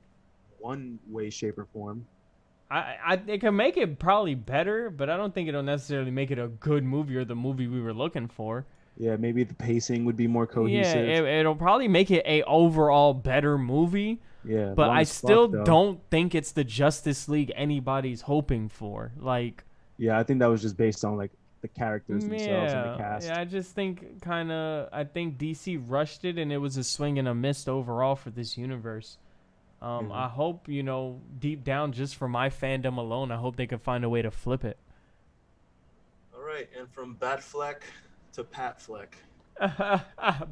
one way, shape, or form. It can make it probably better, but I don't think it'll necessarily make it a good movie or the movie we were looking for. Yeah, maybe the pacing would be more cohesive. Yeah, it'll probably make it a overall better movie. Yeah, but long I as fuck, still though. don't think it's the Justice League anybody's hoping for. Like, Yeah, I think that was just based on like the characters themselves and the cast. yeah, I just think I think DC rushed it and it was a swing and a miss overall for this universe. I hope, you know, deep down, just for my fandom alone, I hope they can find a way to flip it. All right, and from Batfleck to Pat Fleck.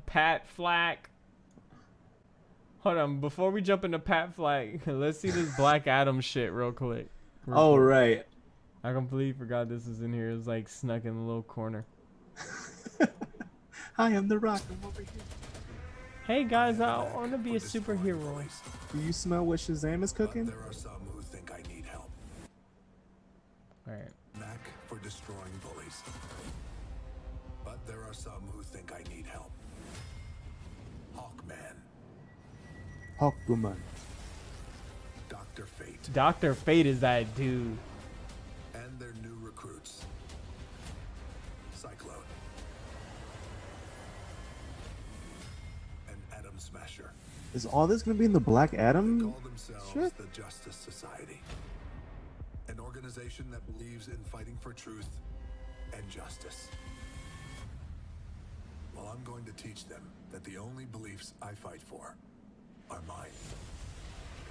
Pat Flack. Hold on, before we jump into Pat Flack, let's see this Black Adam shit real quick. Oh, right. I completely forgot this is in here. It was like snuck in the little corner. Hi, I'm the Rock. I'm over here. Hey guys, I want to be a superhero. Do you smell what Shazam is cooking? There are some who think I need help. Alright. Knack for destroying bullies. But there are some who think I need help. Hawkman, Hawkwoman. Dr. Fate, Dr. Fate is that dude. and their new recruits. Cyclone. And Atom Smasher. Is all this gonna be in the Black They Adam? call themselves Shit. the Justice Society. An organization that believes in fighting for truth and justice. Well, I'm going to teach them that the only beliefs I fight for are mine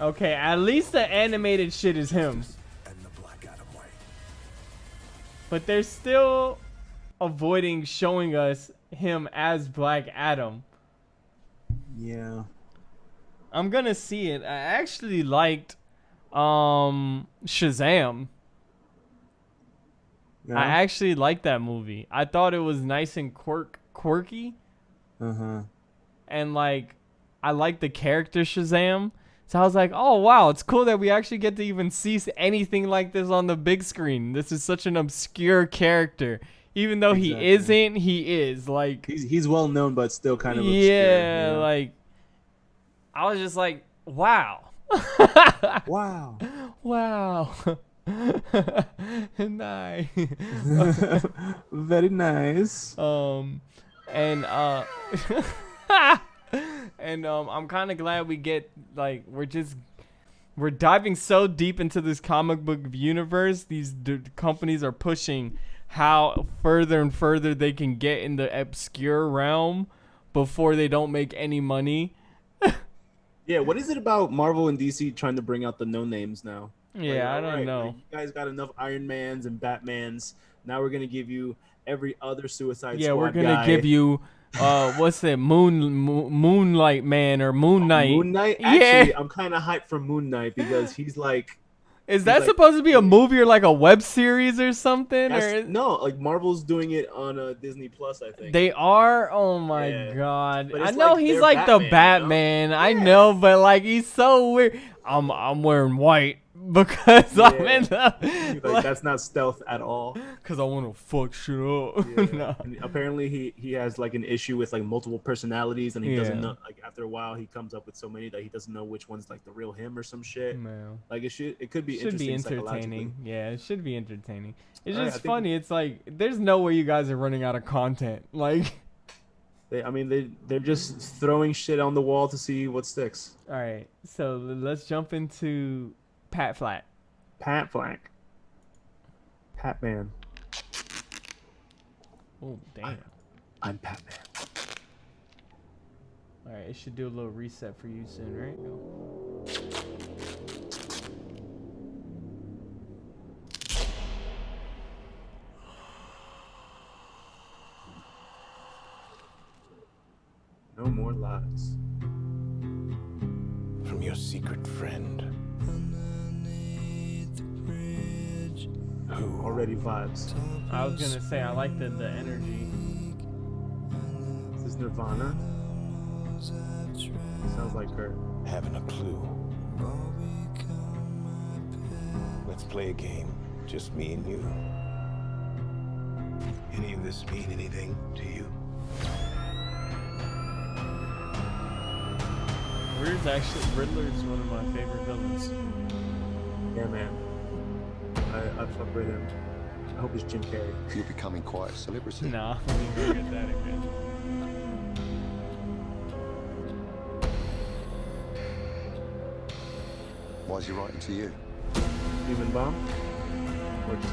Okay, at least the animated shit is him. and the Black Adam way. But they're still avoiding showing us him as Black Adam. Yeah. I'm gonna see it. I actually liked Shazam. Yeah. I actually liked that movie. I thought it was nice and quirky. Uh-huh. And like I like the character Shazam. So I was like, oh wow, it's cool that we actually get to even see anything like this on the big screen. This is such an obscure character. Even though Exactly. he isn't, he is. Like, He's well known, but still kind of yeah, obscure. like I was just like, wow. Wow. Wow. Nice. Very nice. And I'm kind of glad we get like we're diving so deep into this comic book universe. These companies are pushing how further and further they can get in the obscure realm before they don't make any money. Yeah, what is it about Marvel and DC trying to bring out the no names now? Yeah, I don't know. Like, you guys got enough Iron Mans and Batmans. Now we're gonna give you every other Suicide Squad we're gonna guy. give you what's it, Moonlight Man or Moon Knight. Moon Knight? Actually, I'm kind of hyped for Moon Knight because he's like. Is that supposed to be a movie or like a web series or something? No, like Marvel's doing it on Disney Plus, I think. They are? Oh my god. But I it's know like he's their like the Batman, Batman. I know, but like he's so weird. I'm wearing white because I'm in the like that's not stealth at all. Cause I want to fuck shit up. No. And apparently he has like an issue with like multiple personalities, and he doesn't know. Like after a while, he comes up with so many that he doesn't know which one's like the real him or some shit. Man. Like it could be entertaining. Yeah, it should be entertaining. It's All right, just funny. It's like there's no way you guys are running out of content. Like. They're just throwing shit on the wall to see what sticks. All right, so let's jump into Pat Flack. Pat Flack. Patman. Oh damn. I'm Patman. All right, it should do a little reset for you soon, right? No more lies. From your secret friend. Who? Already vibes. I was gonna say I like the energy. Is this Nirvana? Sounds like her. Having a clue. Let's play a game. Just me and you. Any of this mean anything to you? Riddler's one of my favorite villains. Yeah, man. I fuck with him. I hope it's Jim Carrey. You're becoming quite a celebrity. Nah, let me go get that again. Why is he writing to you? Steven Baum?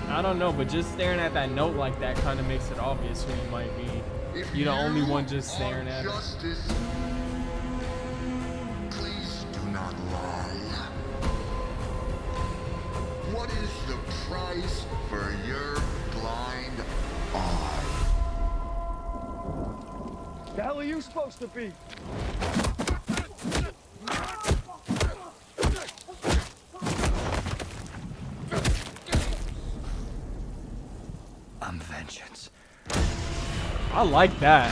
I don't know, but just staring at that note like that kind of makes it obvious who you might be. You're the only one just staring at it. Please do not lie. What is the price for your blind eye? The hell are you supposed to be? I'm vengeance. I like that.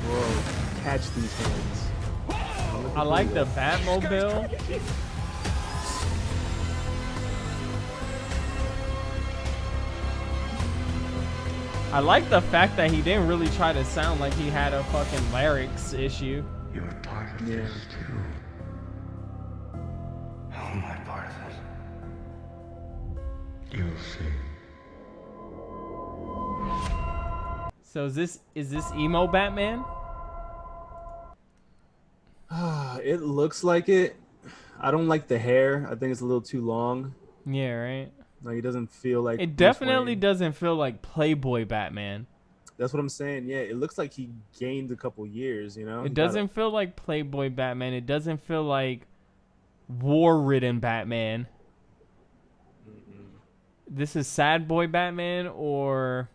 Whoa, catch these hands. I like the Batmobile. I like the fact that he didn't really try to sound like he had a fucking larynx issue. You're part of this too. How am I part of it? You'll see. So is this emo Batman? It looks like it. I don't like the hair. I think it's a little too long. Yeah, right. Like, it doesn't feel like It Bruce definitely Wayne. doesn't feel like Playboy Batman. That's what I'm saying. Yeah, it looks like he gained a couple years, you know? It doesn't feel like Playboy Batman. It doesn't feel like war-ridden Batman. This is sad boy Batman, or...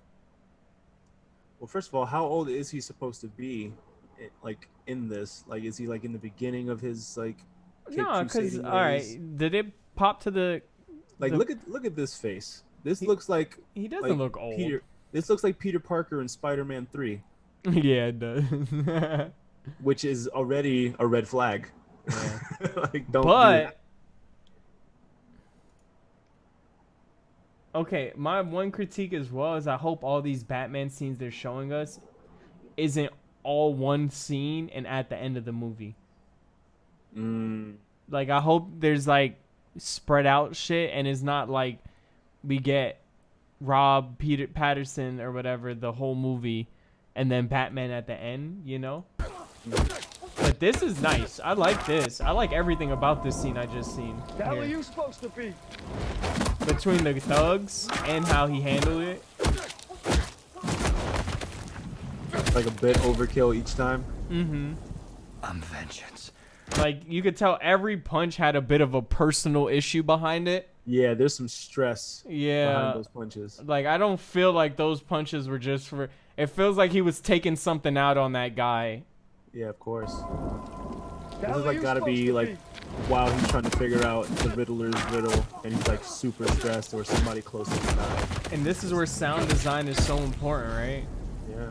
Well, first of all, how old is he supposed to be, like, in this? Like, is he, like, in the beginning of his, like, No, because, all right, did it pop to the... Like, look at this face. This looks like... He doesn't like look old. This looks like Peter Parker in Spider-Man 3. Yeah, it does. Which is already a red flag. Yeah. Like, don't do but... that. Okay, my one critique as well is I hope all these Batman scenes they're showing us isn't all one scene and at the end of the movie. Like, I hope there's, like, spread out shit, and it's not like we get Peter Patterson or whatever the whole movie, and then Batman at the end, you know. But this is nice. I like this. I like everything about this scene I just seen. The hell are you supposed to be? Between the thugs and how he handled it. Like a bit overkill each time. Mm-hmm. I'm vengeance. Like, you could tell every punch had a bit of a personal issue behind it. Yeah, there's some stress behind those punches. Like, I don't feel like those punches were just for... It feels like he was taking something out on that guy. Yeah, of course. This is like gotta be like while he's trying to figure out the Riddler's riddle, and he's like super stressed, or somebody close to him died. And this is where sound design is so important, right? Yeah.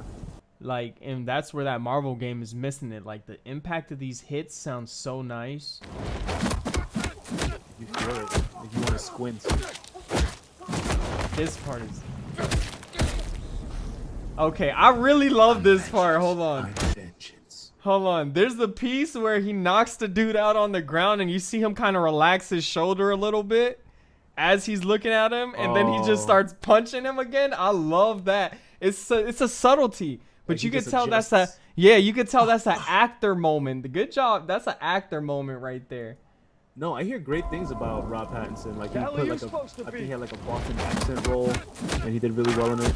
Like, and that's where that Marvel game is missing it. Like, the impact of these hits sounds so nice. You feel it. Like you want to squint. This part is... Okay, I really love this part. Hold on. Hold on. There's the piece where he knocks the dude out on the ground, and you see him kind of relax his shoulder a little bit as he's looking at him, and then he just starts punching him again. I love that. It's a subtlety. But like you can tell adjusts. that's you could tell that's an actor moment. Good job. That's an actor moment right there. No, I hear great things about Rob Pattinson. Like he Hell put are you like supposed to I think be? he had like a Boston accent role, and he did really well in it.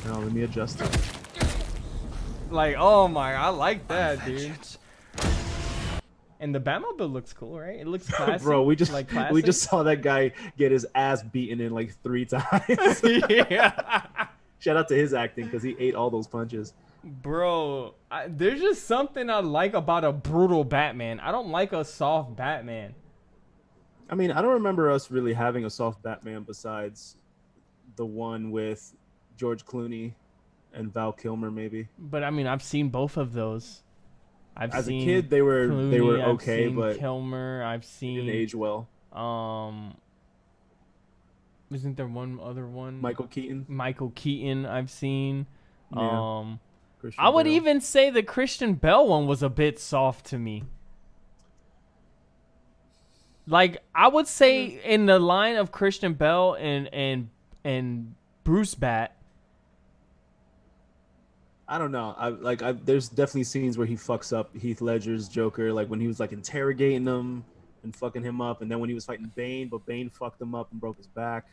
Now let me adjust it. Like, oh my, I like that, dude. And the Batmobile looks cool, right? It looks classic. Bro, we just like we just saw that guy get his ass beaten in like 3 times. Yeah. Shout out to his acting because he ate all those punches. Bro, there's just something I like about a brutal Batman. I don't like a soft Batman. I mean, I don't remember us really having a soft Batman besides the one with George Clooney and Val Kilmer, maybe. But I mean, I've seen both of those. As a kid, they were Clooney, okay, I've seen but Kilmer, I've seen didn't age well. Isn't there one other one? Michael Keaton. Michael Keaton, I've seen. Yeah. I would Bale. even say the Christian Bale one was a bit soft to me. Like, I would say in the line of Christian Bale and Bruce Bat. I don't know. There's definitely scenes where he fucks up Heath Ledger's Joker, like when he was like interrogating him and fucking him up, and then when he was fighting Bane, but Bane fucked him up and broke his back.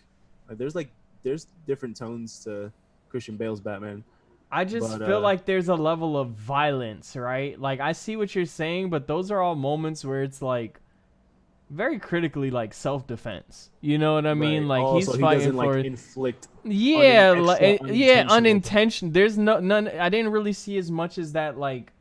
Like there's different tones to Christian Bale's Batman. I just feel like there's a level of violence, right? Like, I see what you're saying, but those are all moments where it's like very critically like self-defense. You know what I mean? Like, so he's he fighting doesn't, for like, inflict unintentional. There's none. I didn't really see as much as that. Like,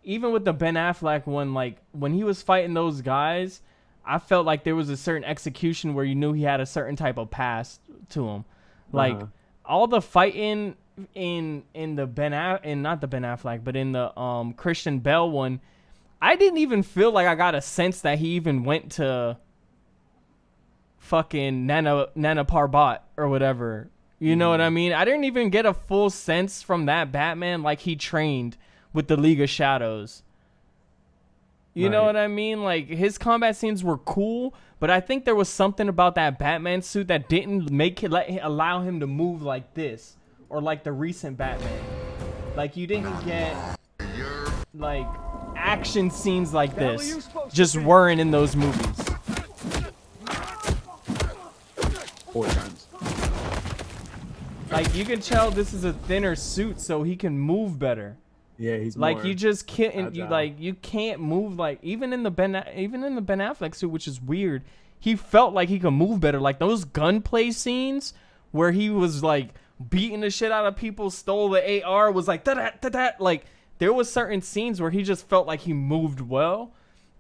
even with the Ben Affleck one, like when he was fighting those guys, I felt like there was a certain execution where you knew he had a certain type of past to him. Like all the fighting in the not the Ben Affleck, but in the Christian Bale one, I didn't even feel like I got a sense that he even went to fucking Nana Parbat or whatever. You know what I mean? I didn't even get a full sense from that Batman like he trained with the League of Shadows. You know what I mean? Like, his combat scenes were cool, but I think there was something about that Batman suit that didn't allow him to move like this, or like the recent Batman. Like, you didn't get like action scenes like this just weren't in those movies. 4 times. Like, you can tell this is a thinner suit so he can move better. Yeah, he's like, more you just can't. agile. You can't move like even in the Ben Affleck suit, which is weird. He felt like he could move better. Like those gunplay scenes where he was like beating the shit out of people, stole the AR, was like that. Like, there was certain scenes where he just felt like he moved well.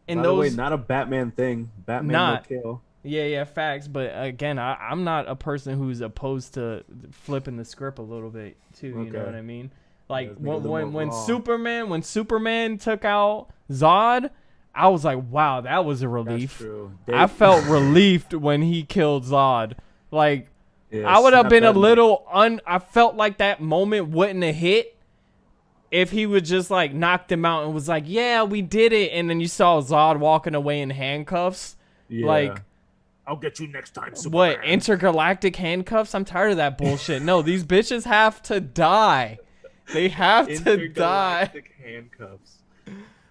And By the way, not a Batman thing. Batman no kill. Yeah, facts. But again, I'm not a person who's opposed to flipping the script a little bit too. You know what I mean? Like, when Superman took out Zod, I was like, wow, that was a relief. That's true. I felt relieved when he killed Zod. Like, yeah, I would have been a little I felt like that moment wouldn't have hit if he would just like knocked him out and was like, yeah, we did it, and then you saw Zod walking away in handcuffs, like, I'll get you next time. Superman. What, intergalactic handcuffs? I'm tired of that bullshit. No, these bitches have to die. They have to die. Intergalactic handcuffs.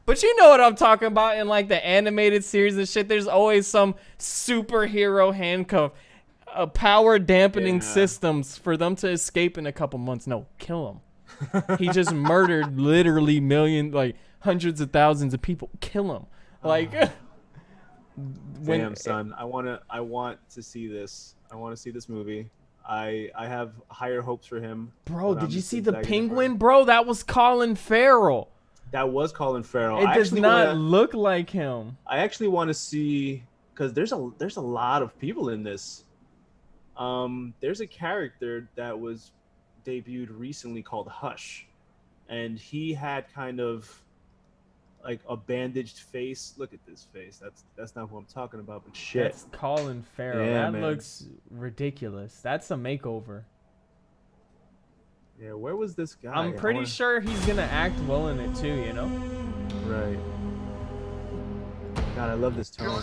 But you know what I'm talking about in like the animated series and shit. There's always some superhero handcuff, power dampening systems for them to escape in a couple months. No, kill him. He just murdered literally hundreds of thousands of people. Kill him. Like, damn, son. I want to see this. I want to see this movie. I have higher hopes for him. Bro, did you see the Penguin, bro? That was Colin Farrell. That was Colin Farrell. It does not look like him. I actually want to see, because there's a lot of people in this. There's a character that was debuted recently called Hush, and he had kind of like a bandaged face. Look at this face. That's not who I'm talking about, but shit. That's Colin Farrell. Yeah, that man. looks ridiculous. That's a makeover. Yeah, where was this guy? I'm pretty sure he's gonna act well in it too, you know? Right. God, I love this tone.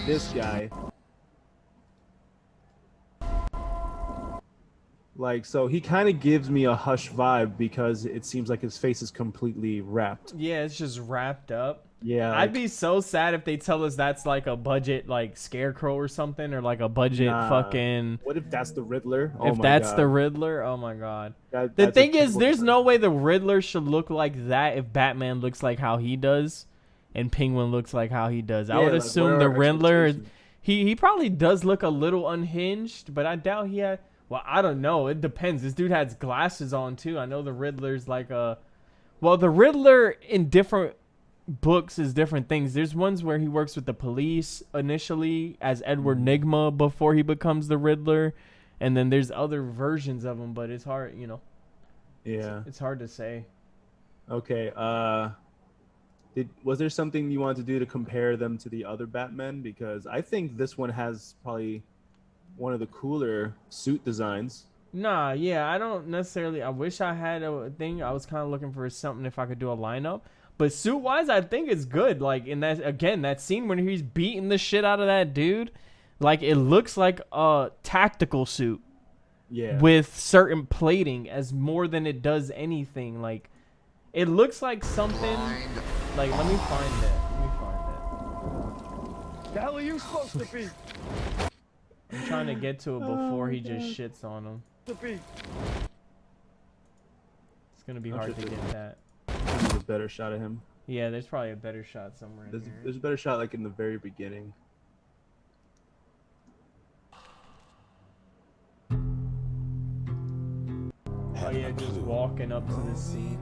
This guy. Like, so he kind of gives me a Hush vibe because it seems like his face is completely wrapped. Yeah, it's just wrapped up. Yeah. I'd be so sad if they tell us that's like a budget like Scarecrow or something, or like a budget fucking. What if that's the Riddler? If that's the Riddler, oh my god. The thing is, there's no way the Riddler should look like that if Batman looks like how he does, and Penguin looks like how he does. I would assume the Riddler, he probably does look a little unhinged, but I doubt he had. Well, I don't know. It depends. This dude has glasses on too. I know the Riddler's like a. Well, the Riddler in different books is different things. There's ones where he works with the police initially as Edward Nygma before he becomes the Riddler, and then there's other versions of him. But it's hard, you know. Yeah. It's hard to say. Okay. Was there something you wanted to do to compare them to the other Batmen? Because I think this one has probably one of the cooler suit designs. Nah, yeah, I don't necessarily. I wish I had a thing. I was kind of looking for something if I could do a lineup. But suit wise, I think it's good. Like in that scene when he's beating the shit out of that dude, like it looks like a tactical suit. Yeah. With certain plating as more than it does anything. Like it looks like something. Like let me find it. The hell are you supposed to be? I'm trying to get to it before he just shits on him. It's gonna be hard to get that. There's a better shot of him. Yeah, there's probably a better shot somewhere. There's a better shot like in the very beginning. Oh yeah, just walking up to the scene.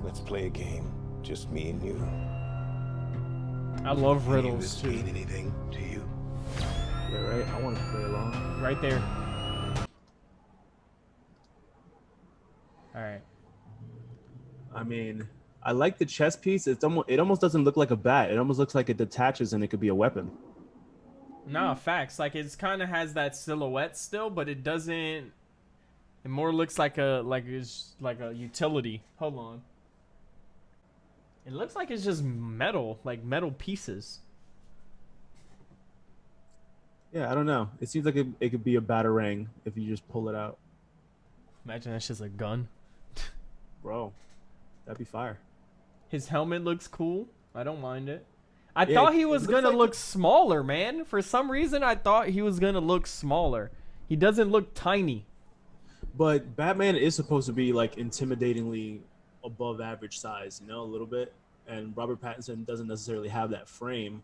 Let's play a game, just me and you. I love riddles too. Mean anything to you? Yeah, right. I want to play along. Right there. All right. I mean, I like the chess piece. It almost doesn't look like a bat. It almost looks like it detaches and it could be a weapon. No, facts. Like it's kind of has that silhouette still, but it doesn't. It more looks like it's like a utility. Hold on. It looks like it's just metal, like metal pieces. Yeah, I don't know. It seems like it could be a batarang if you just pull it out. Imagine that's just a gun. Bro, that'd be fire. His helmet looks cool. I don't mind it. I thought he was gonna look smaller, man. For some reason, I thought he was gonna look smaller. He doesn't look tiny. But Batman is supposed to be like intimidatingly above average size, you know, a little bit. And Robert Pattinson doesn't necessarily have that frame.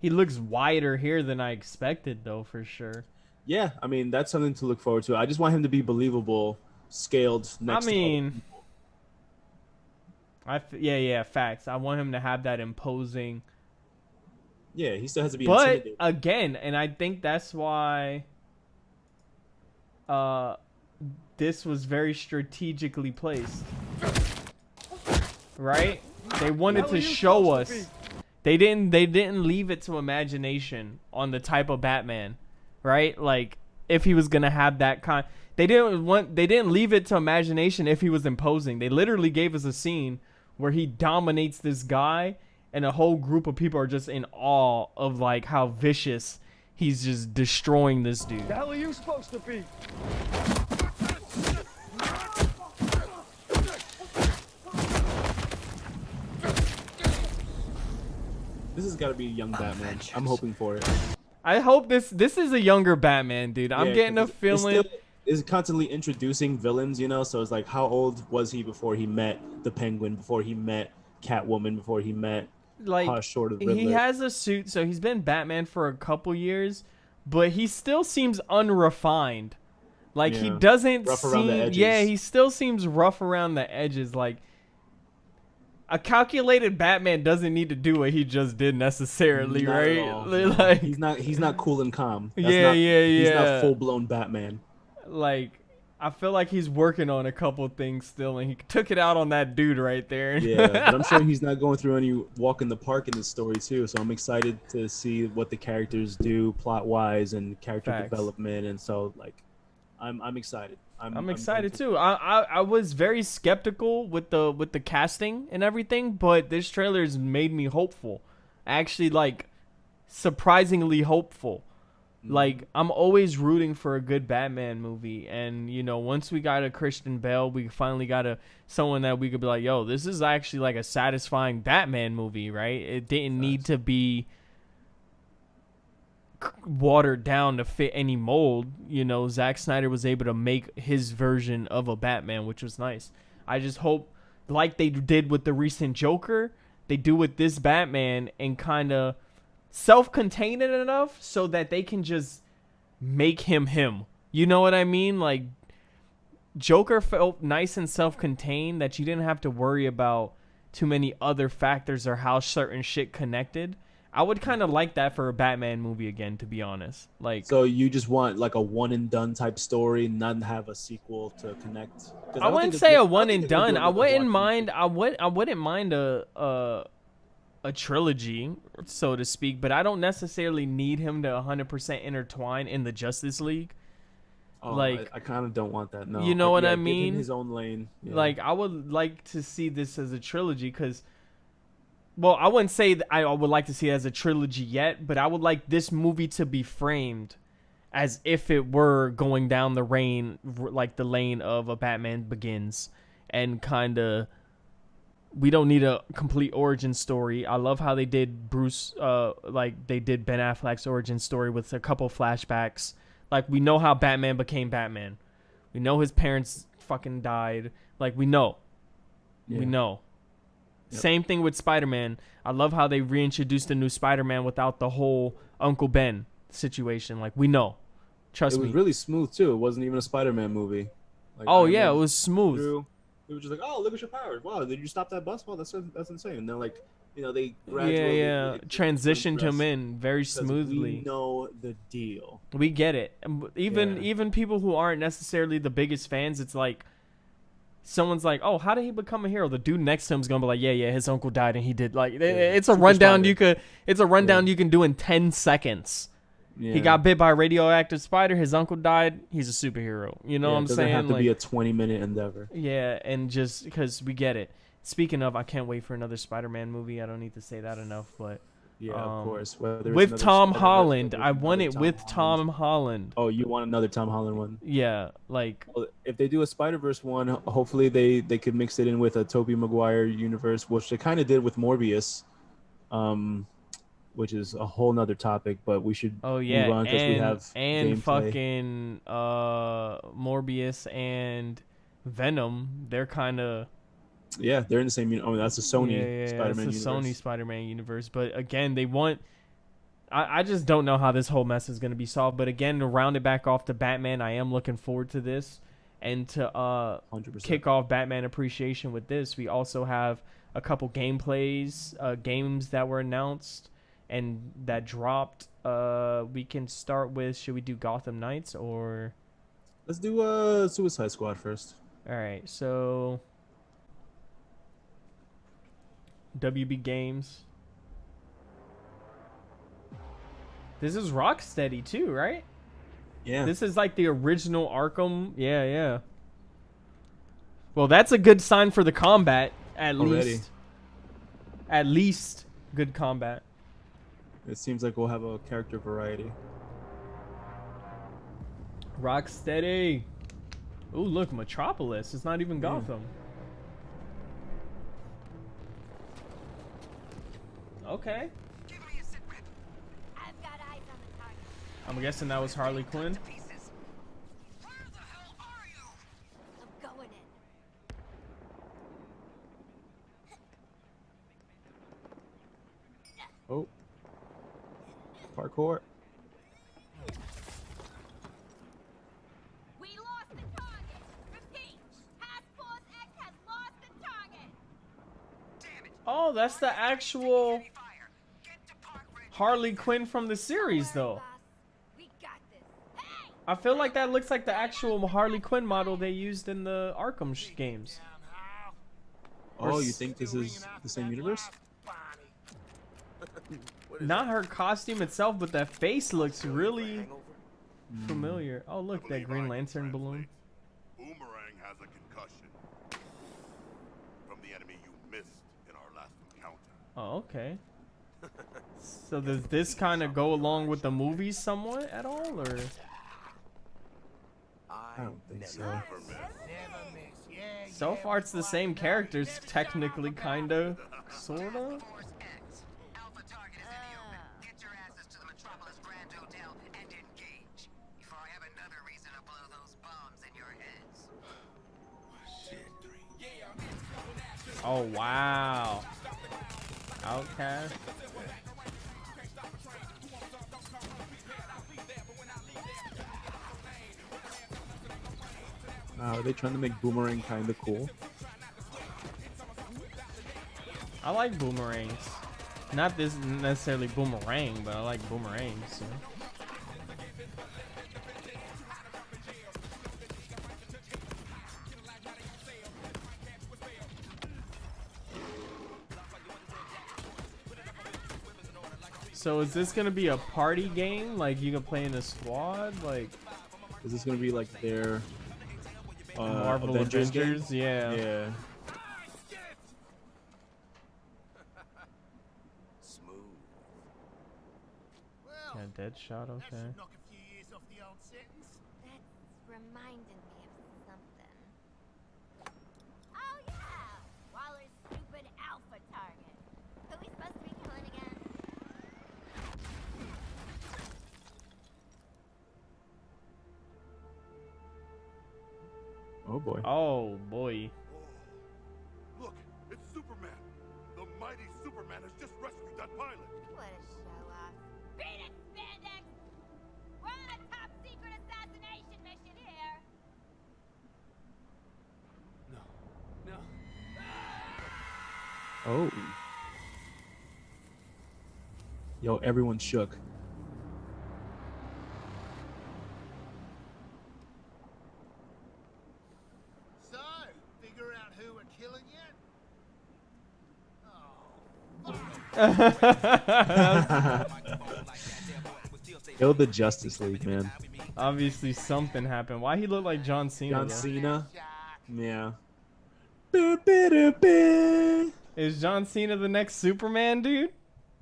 He looks wider here than I expected, though, for sure. Yeah, I mean, that's something to look forward to. I just want him to be believable, scaled next to other people. Yeah, facts. I want him to have that imposing. Yeah, he still has to be intimidating. But, again, and I think that's why this was very strategically placed. Right? They wanted to show us. They didn't leave it to imagination on the type of Batman, right? Like if he was gonna have that kind. They didn't leave it to imagination if he was imposing. They literally gave us a scene where he dominates this guy, and a whole group of people are just in awe of like how vicious he's just destroying this dude. The hell are you supposed to be? This has got to be a young Batman. I'm hoping for it. I hope this is a younger Batman, dude. I'm getting a feeling. Is constantly introducing villains, you know. So it's like, how old was he before he met the Penguin? Before he met Catwoman? Before he met Short of the Riddler? He has a suit, so he's been Batman for a couple years, but he still seems unrefined. Like he doesn't seem. Yeah, he still seems rough around the edges. Like a calculated Batman doesn't need to do what he just did necessarily, Not right? at all. Like he's not cool and calm. That's yeah. He's not full blown Batman. Like I feel like he's working on a couple things still, and he took it out on that dude right there. Yeah, but I'm sure he's not going through any walk in the park in this story too. So I'm excited to see what the characters do plot wise and character development, and so like, I'm excited. I'm excited too. I was very skeptical with the casting and everything, but this trailer's made me hopeful. Actually, like surprisingly hopeful. Like I'm always rooting for a good Batman movie, and you know, once we got a Christian Bale, we finally got someone that we could be like, yo, this is actually like a satisfying Batman movie, right? It didn't need to be watered down to fit any mold. You know, Zack Snyder was able to make his version of a Batman, which was nice. I just hope, like they did with the recent Joker, they do with this Batman and kind of self-contained it enough so that they can just make him. You know what I mean? Like Joker felt nice and self-contained that you didn't have to worry about too many other factors or how certain shit connected. I would kind of like that for a Batman movie again, to be honest. Like, so you just want like a one and done type story, not have a sequel to connect. I wouldn't say a one and done. I wouldn't mind. I wouldn't mind a trilogy, so to speak, but I don't necessarily need him to 100% intertwine in the Justice League. Oh, like I kind of don't want that. No, you know what I mean? Give him his own lane. Yeah. Like I would like to see this as a trilogy, because, well, I wouldn't say that I would like to see it as a trilogy yet, but I would like this movie to be framed as if it were going down the lane of a Batman Begins, and kind of. We don't need a complete origin story. I love how they did Bruce, like they did Ben Affleck's origin story with a couple flashbacks. Like we know how Batman became Batman. We know his parents fucking died. Like we know. Yeah. We know. Yep. Same thing with Spider-Man. I love how they reintroduced the new Spider-Man without the whole Uncle Ben situation. Like we know. Trust me. It was really smooth too. It wasn't even a Spider-Man movie. Like, oh yeah, it was smooth. It was just like, oh, look at your powers. Wow, did you stop that bus? Wow, that's insane. And then like, you know, they gradually transitioned him in very smoothly. We know the deal. We get it. Even people who aren't necessarily the biggest fans, it's like someone's like, oh, how did he become a hero? The dude next to him's gonna be like, yeah, his uncle died and he did like it's a rundown you can do in 10 seconds. Yeah. He got bit by a radioactive spider. His uncle died. He's a superhero. You know what I'm saying? It doesn't have to be a 20-minute endeavor. Yeah, and just because we get it. Speaking of, I can't wait for another Spider-Man movie. I don't need to say that enough, but yeah, of course. With Tom Holland, I want it with Tom Holland. Oh, you want another Tom Holland one? Yeah, like if they do a Spider-Verse one, hopefully they could mix it in with a Tobey Maguire universe, which they kind of did with Morbius. Which is a whole nother topic, but we should move on because we have gameplay. Fucking Morbius and Venom, they're kind of they're in the same. I mean, that's the Sony Spider-Man universe. Sony Spider-Man universe, but again, they want. I just don't know how this whole mess is going to be solved. But again, to round it back off to Batman, I am looking forward to this, and to 100%. Kick off Batman appreciation with this. We also have a couple games that were announced and that dropped. We can start with, should we do Gotham Knights or? Let's do Suicide Squad first. All right, so WB Games. This is Rocksteady too, right? Yeah. This is like the original Arkham. Yeah, yeah. Well, that's a good sign for the combat, at Already. least. At least good combat. It seems like we'll have a character variety. Rocksteady. Ooh, look, Metropolis. It's not even Gotham. Okay. I'm guessing that was Harley Quinn. Oh. Parkour. We lost the target. Repeat. Task Force X has lost the target. Oh, that's the actual Harley Quinn from the series, though. I feel like that looks like the actual Harley Quinn model they used in the Arkham games. Oh, you think this is the same universe? Not her costume itself, but that face looks really familiar. Oh, look, that Green Lantern balloon. Boomerang has a concussion from the enemy you missed in our last encounter. Oh, okay. So does this kind of go along with the movies somewhat at all, or? I don't think so. So far, it's the same characters, technically, kinda, sorta. Oh wow. Outcast. Are they trying to make Boomerang kind of cool? I like boomerangs. Not this necessarily boomerang, but I like boomerangs. You know? So is this gonna be a party game? Like you can play in a squad? Like, is this gonna be like their Marvel Avengers? Yeah. Yeah. Yeah, Deadshot. Okay. That's reminding me of something. Oh yeah, Waller's stupid alpha target. Who we supposed to be killing again? Oh boy. Oh boy. Look, it's Superman. The mighty Superman has just rescued that pilot. What a show off. Beat it, Spandex! We're on a top secret assassination mission here. No. Oh. Yo, everyone shook. So, figure out who we're killing yet? Kill the Justice League, man. Obviously something happened. Why he look like John Cena? John though? Cena? Yeah. Is John Cena the next Superman, dude?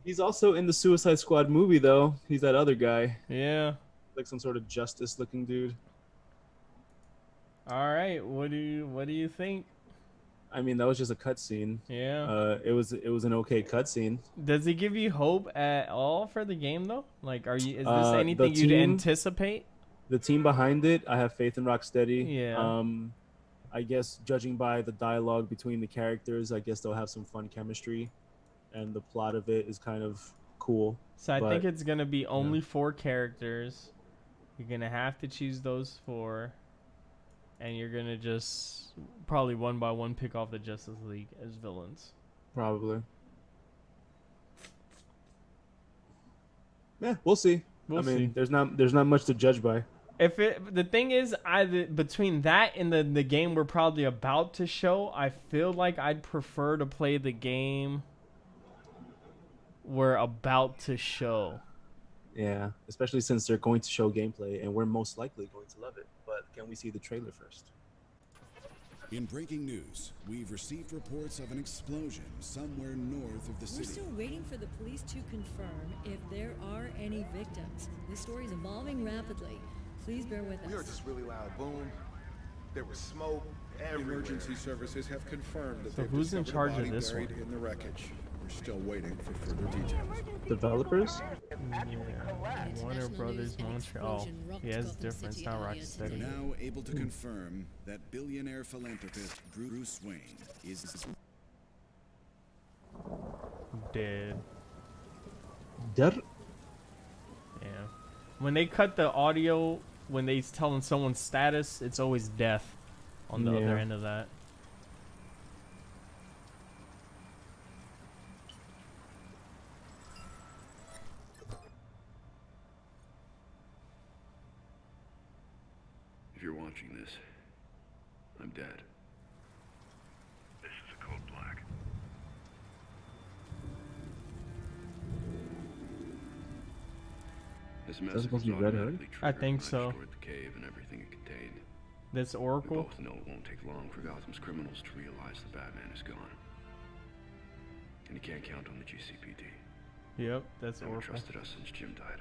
He's also in the Suicide Squad movie, though. He's that other guy. Yeah. Like some sort of Justice-looking dude. All right. What do you think? I mean, that was just a cutscene. Yeah. It was an okay cutscene. Does it give you hope at all for the game though? Like, is this The anything you'd team- anticipate? The team behind it, I have faith in Rocksteady. Yeah. I guess judging by the dialogue between the characters, I guess they'll have some fun chemistry, and the plot of it is kind of cool. So I But, think it's gonna be only 4 characters. You're gonna have to choose those 4, and you're gonna just probably one by one pick off the Justice League as villains. Probably. Yeah, we'll see. We'll I mean, see. there's not much to judge by. The thing is, either between that and the game we're probably about to show, I feel like I'd prefer to play the game we're about to show. Yeah, especially since they're going to show gameplay, and we're most likely going to love it. But can we see the trailer first? In breaking news, we've received reports of an explosion somewhere north of the We're city. still waiting for the police to confirm if there are any victims. This story is evolving rapidly. Please bear with us. We heard this really loud boom. There was smoke everywhere. Emergency services have confirmed that So they've who's in discovered a charge of body this buried one? in the wreckage. We're still waiting for further details. Developers? Yeah. Warner Brothers Montreal. Yeah, it's different. It's not We're Rocksteady. now able to confirm that billionaire philanthropist Bruce Wayne is Dead. Dead? Yeah. When they cut the audio, when they telling someone's status, it's always death on the other Yeah. end of that. If you're watching this, I'm dead. This is a code black. This message supposed to was be Red Hood? automatically I triggered think when so. destroyed the cave and everything it contained. That's We Oracle. both know it won't take long for Gotham's criminals to realize the Batman is gone. And you can't count on the GCPD. Yep, that's No one Oracle. trusted us since Jim died.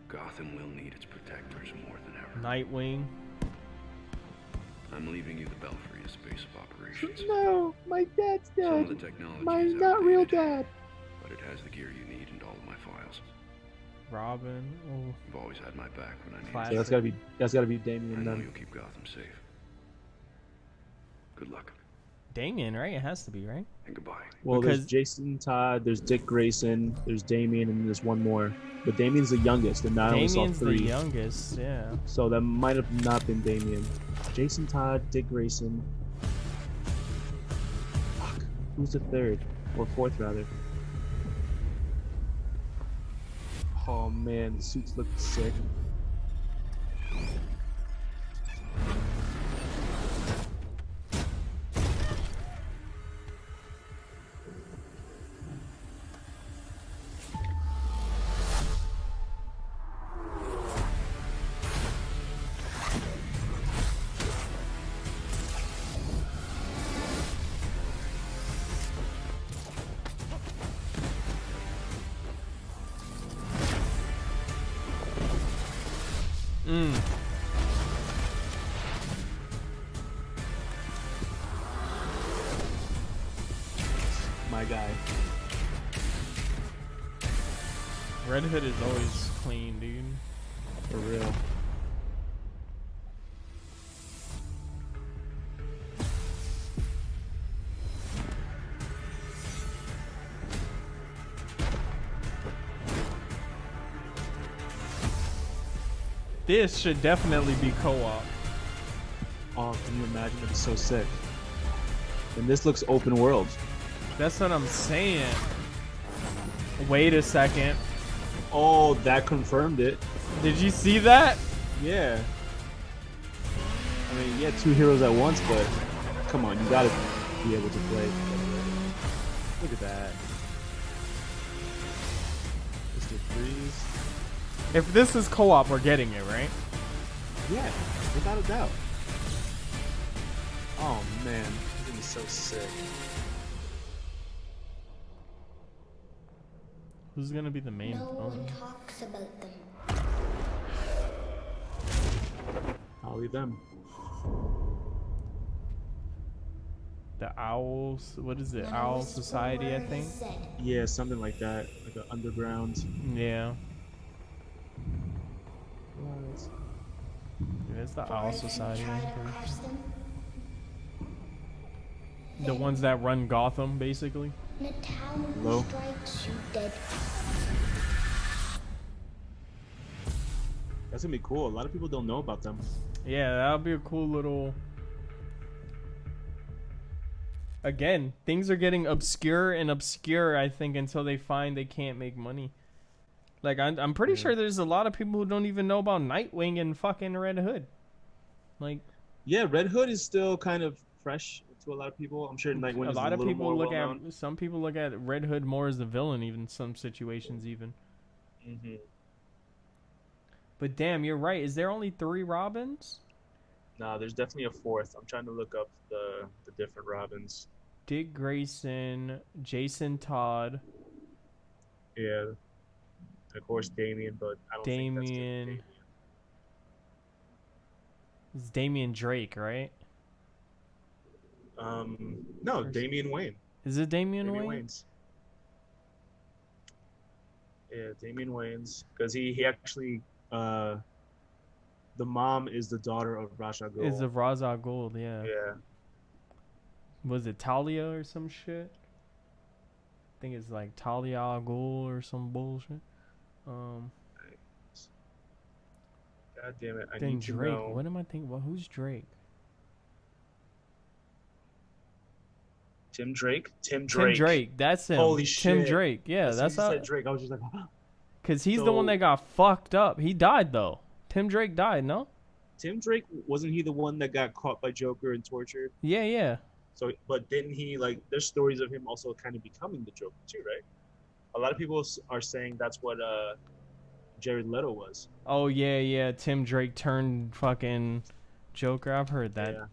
Gotham will need its protectors more than ever. Nightwing. I'm leaving you the Belfry as base of operations. No, my dad's Some of dead. the technology My is not real outdated, dad. but it has the gear you need and all of my files. Robin. Oh. You've always had my back when I need Classic. So that's gotta be Damian I know then. you'll keep Gotham safe. Good luck Damien, right? It has to be, right? and goodbye. Well, Because- there's Jason Todd, there's Dick Grayson, there's Damian, and there's one more. But Damian's the youngest, and I only saw Damien's the 3. youngest, yeah. So that might have not been Damian. Jason Todd, Dick Grayson. Fuck. Who's the third? Or fourth, rather. Oh man, the suits look sick. Mm. My guy. Red Hood is always clean, dude. For real. This should definitely be co-op. Oh, can you imagine? It's so sick. And this looks open world. That's what I'm saying. Wait a second. Oh, that confirmed it. Did you see that? Yeah. I mean, yeah, 2 heroes at once, but come on, you gotta be able to play. Look at that. Mr. Freeze. If this is co-op, we're getting it, right? Yeah, without a doubt. Oh man, this is so sick. Who's gonna be the main No villain? one talks about them. Probably them. The Owls. What is it? Owl Society, I think. Yeah, something like that, like an underground. Yeah. Yeah, it's the Owl Society. I'm pretty sure. The ones that run Gotham, basically. The town Hello? strikes you dead. That's gonna be cool. A lot of people don't know about them. Yeah, that'll be a cool little. Again, things are getting obscure and obscure, I think, until they find they can't make money. Like, I'm pretty sure there's a lot of people who don't even know about Nightwing and fucking Red Hood. Like, Yeah, Red Hood is still kind of fresh to a lot of people. I'm sure Nightwing A is lot of little people more look well-known. at some people look at Red Hood more as the villain, even in some situations, even. Mm-hmm. But damn, you're right. Is there only 3 Robins? Nah, there's definitely a 4th. I'm trying to look up the different Robins. Dick Grayson, Jason Todd, Yeah, of course Damian, but I don't think that's Damian. It's Damian Drake, right? No, Damian Wayne. Is it Damian Wayne? Wayans. Yeah, Damian Wayans, because he actually the mom is the daughter of Ra's al Ghul. Is of Ra's al Ghul, yeah. Yeah. Was it Talia or some shit? I think it's like Talia al Ghul or some bullshit. God damn it! I Then need to Drake. know. What am I thinking? Well, who's Drake? Tim Drake. Tim Drake. That's him. Holy Tim shit. Drake. Yeah, As soon that's as you how. said Drake. I was just like, Cause he's the one that got fucked up. He died though. Tim Drake died, no? Tim Drake, wasn't he the one that got caught by Joker and tortured? Yeah, yeah. So, but didn't he, like, there's stories of him also kind of becoming the Joker too, right? A lot of people are saying that's what Jared Leto was. Oh yeah, yeah. Tim Drake turned fucking Joker. I've heard that. Yeah.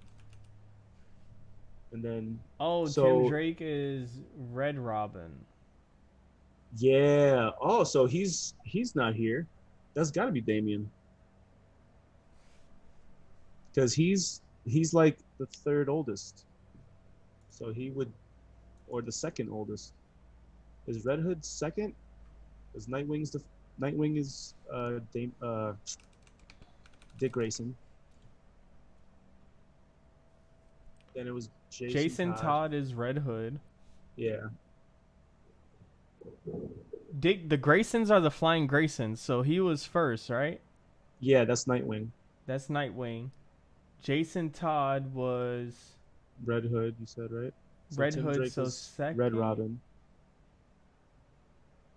And then Oh, Tim Drake is Red Robin. Yeah. Oh, so he's not here. That's got to be Damian. Because he's like the 3rd oldest. So he would, or the 2nd oldest. Is Red Hood 2nd? Is Nightwing is Dick Grayson. Then it was Jason Todd is Red Hood. Yeah. The Graysons are the Flying Graysons, so he was first, right? Yeah, that's Nightwing. That's Nightwing. Jason Todd was Red Hood, you said, right? So Red Tim Hood, Drake so was second. Red Robin.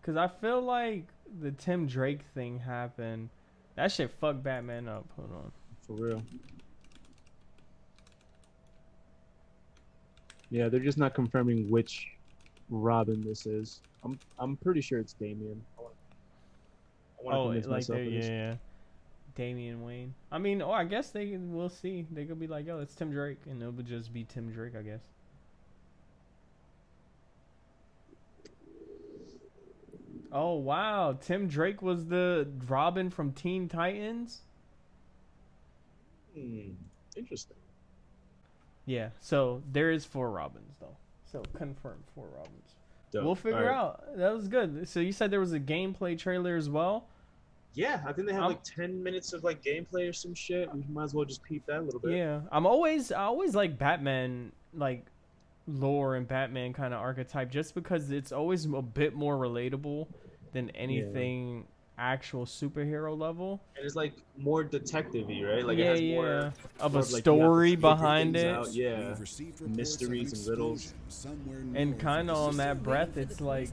Cause I feel like the Tim Drake thing happened. That shit fucked Batman up. Hold on. For real. Yeah, they're just not confirming which Robin this is. I'm pretty sure it's Damian. I wanna convince myself of this. yeah. Damian Wayne. I mean, I guess we'll see. They could be like, yo, it's Tim Drake, and it would just be Tim Drake, I guess. Oh wow, Tim Drake was the Robin from Teen Titans. Interesting. Yeah, so there is 4 Robins though. So confirmed 4 Robins. Dope. We'll figure Alright. out. That was good. So you said there was a gameplay trailer as well. Yeah, I think they have like 10 minutes of like gameplay or some shit. We might as well just peep that a little bit. Yeah, I always like Batman, like lore and Batman kind of archetype, just because it's always a bit more relatable than anything actual superhero level. And it's like more detective-y, right? Like Yeah, it has yeah. more Of more a like, you have to story figure behind things it. out. Yeah, mysteries and riddles. And kind of on that breath, it's like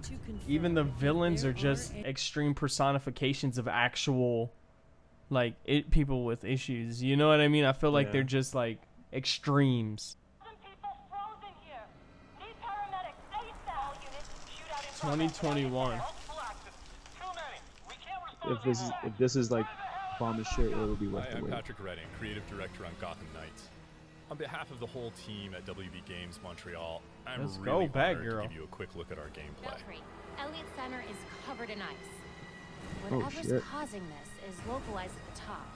even the villains are just extreme personifications of actual, like, people with issues. You know what I mean? I feel like Yeah. they're just like extremes. 2021. If this is like bomb as shit, it'll be worth Hi, the I'm wait. Patrick Redding, creative director on Gotham Knights. On behalf of the whole team at WB Games Montreal, I'm Let's really go, Batgirl. honored to give you a quick look at our gameplay. Elliott Center is covered in ice. Oh, Whatever's shit. causing this is localized at the top.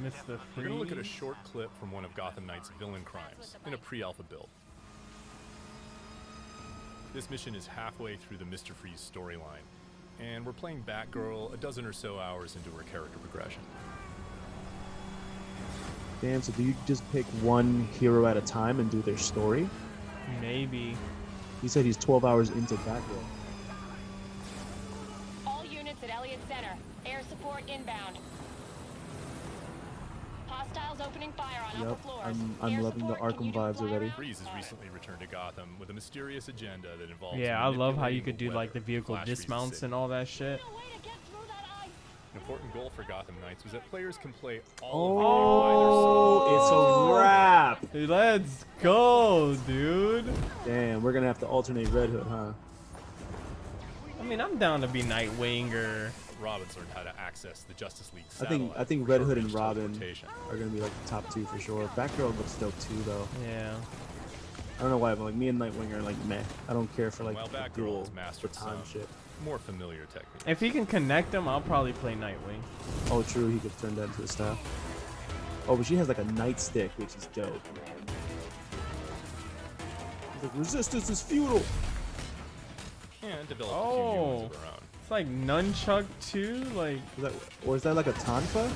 Mr. We're going to look at a Freeze. short clip from one of Gotham Knight's villain crimes in a pre-alpha build. This mission is halfway through the Mr. Freeze storyline, and we're playing Batgirl a dozen or so hours into her character progression. Damn, so do you just pick one hero at a time and do their story? Maybe. He said he's 12 hours into Batgirl. All units at Elliott Center. Air support inbound. Hostiles opening fire on upper Yep, floors. I'm Air loving the support, can Arkham you do vibes fly already. around? Freeze has recently returned to Gotham with a mysterious agenda that involves Yeah, I love how you manipulating could do the like the weather vehicle to flash freeze the dismounts city. and all that shit. An important goal for Gotham Knights was that players can play Oh, it's a wrap. Let's go, dude. Damn, we're gonna have to alternate Red Hood, huh? I mean, I'm down to be Nightwing or. Robin's learned how to access the Justice League I satellite. think Red Hood and Robin are gonna be like the top 2 for sure. Batgirl looks dope too, though. Yeah. I don't know why, but like me and Nightwing are like meh. I don't care for like While the Batgirl dual has mastered baton some shit. more familiar techniques. If he can connect them, I'll probably play Nightwing. Oh, true. He could turn that into a staff. Oh, but she has like a nightstick, which is dope. He's like, resistance is futile. And develop a few new ones of her own. It's like Nunchuck 2, like. Or is that like a Tonfa?